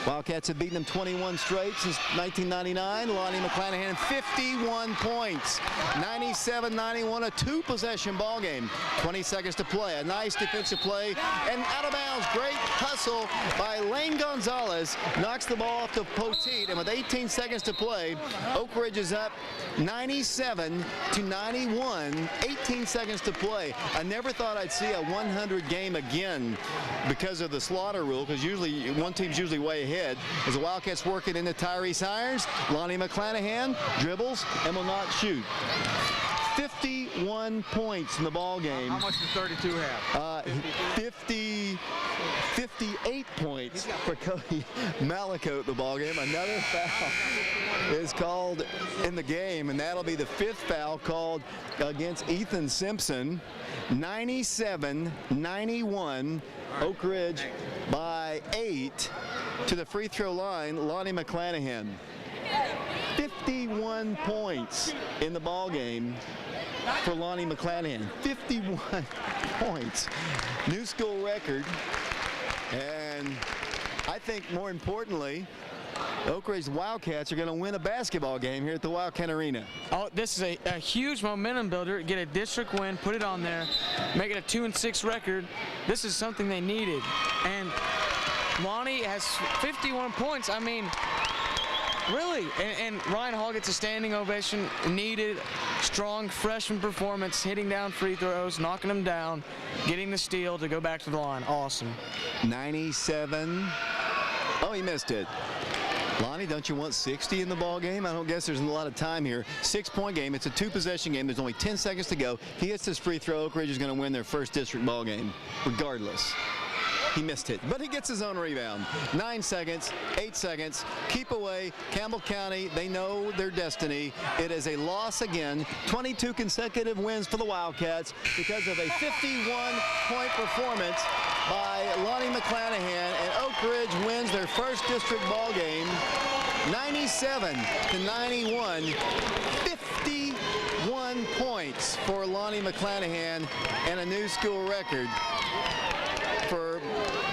Wildcats have beaten them 21 straight since 1999. Lonnie McClanahan, 51 points. 97-91, a 2-possession ball game. 20 seconds to play. A nice defensive play, and out of bounds. Great hustle by Lane Gonzalez. Knocks the ball off to Poteet, and with 18 seconds to play, Oak Ridge is up 97-91. 18 seconds to play. I never thought I'd see a 100 game again because of the slaughter rule, because usually one team's usually way ahead. As the Wildcats working into Tyrese Irons, Lonnie McClanahan dribbles and will not shoot. 51 points in the ball game. How much does 32 have? 58 points for Cody Malakote in the ball game. Another foul is called in the game, and that'll be the 5th foul called against Ethan Simpson. 97-91. Oak Ridge by 8. To the free throw line, Lonnie McClanahan. 51 points in the ball game for Lonnie McClanahan. 51 points. New school record. And I think more importantly, Oak Ridge Wildcats are going to win a basketball game here at the Wildcat Arena. Oh, this is a huge momentum builder. Get a district win, put it on there, make it a 2-6 record. This is something they needed. And Lonnie has 51 points. I mean, really. And Ryan Hall gets a standing ovation. Needed. Strong freshman performance, hitting down free throws, knocking them down, getting the steal to go back to the line. Awesome. 97-91. Oh, he missed it. Lonnie, don't you want 60 in the ball game? I don't guess there's a lot of time here. 6-point game. It's a 2-possession game. There's only 10 seconds to go. He hits this free throw. Oak Ridge is going to win their first district ball game, regardless. He missed it, but he gets his own rebound. 9 seconds, 8 seconds, keep away. Campbell County, they know their destiny. It is a loss again. 22 consecutive wins for the Wildcats because of a 51-point performance by Lonnie McClanahan, and Oak Ridge wins their first district ball game, 97-91. 51 points for Lonnie McClanahan and a new school record. For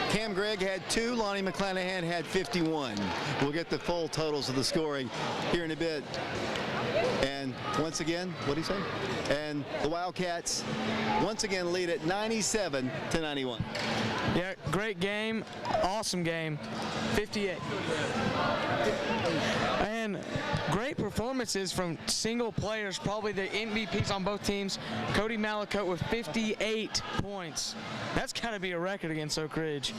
Cam Gregg had 2, Lonnie McClanahan had 51. We'll get the full totals of the scoring here in a bit. And once again, what did he say? And the Wildcats once again lead it 97-91. Yeah, great game, awesome game, 58. And great performances from single players, probably the MVPs on both teams. Cody Malacote with 58 points. That's got to be a record against Oak Ridge.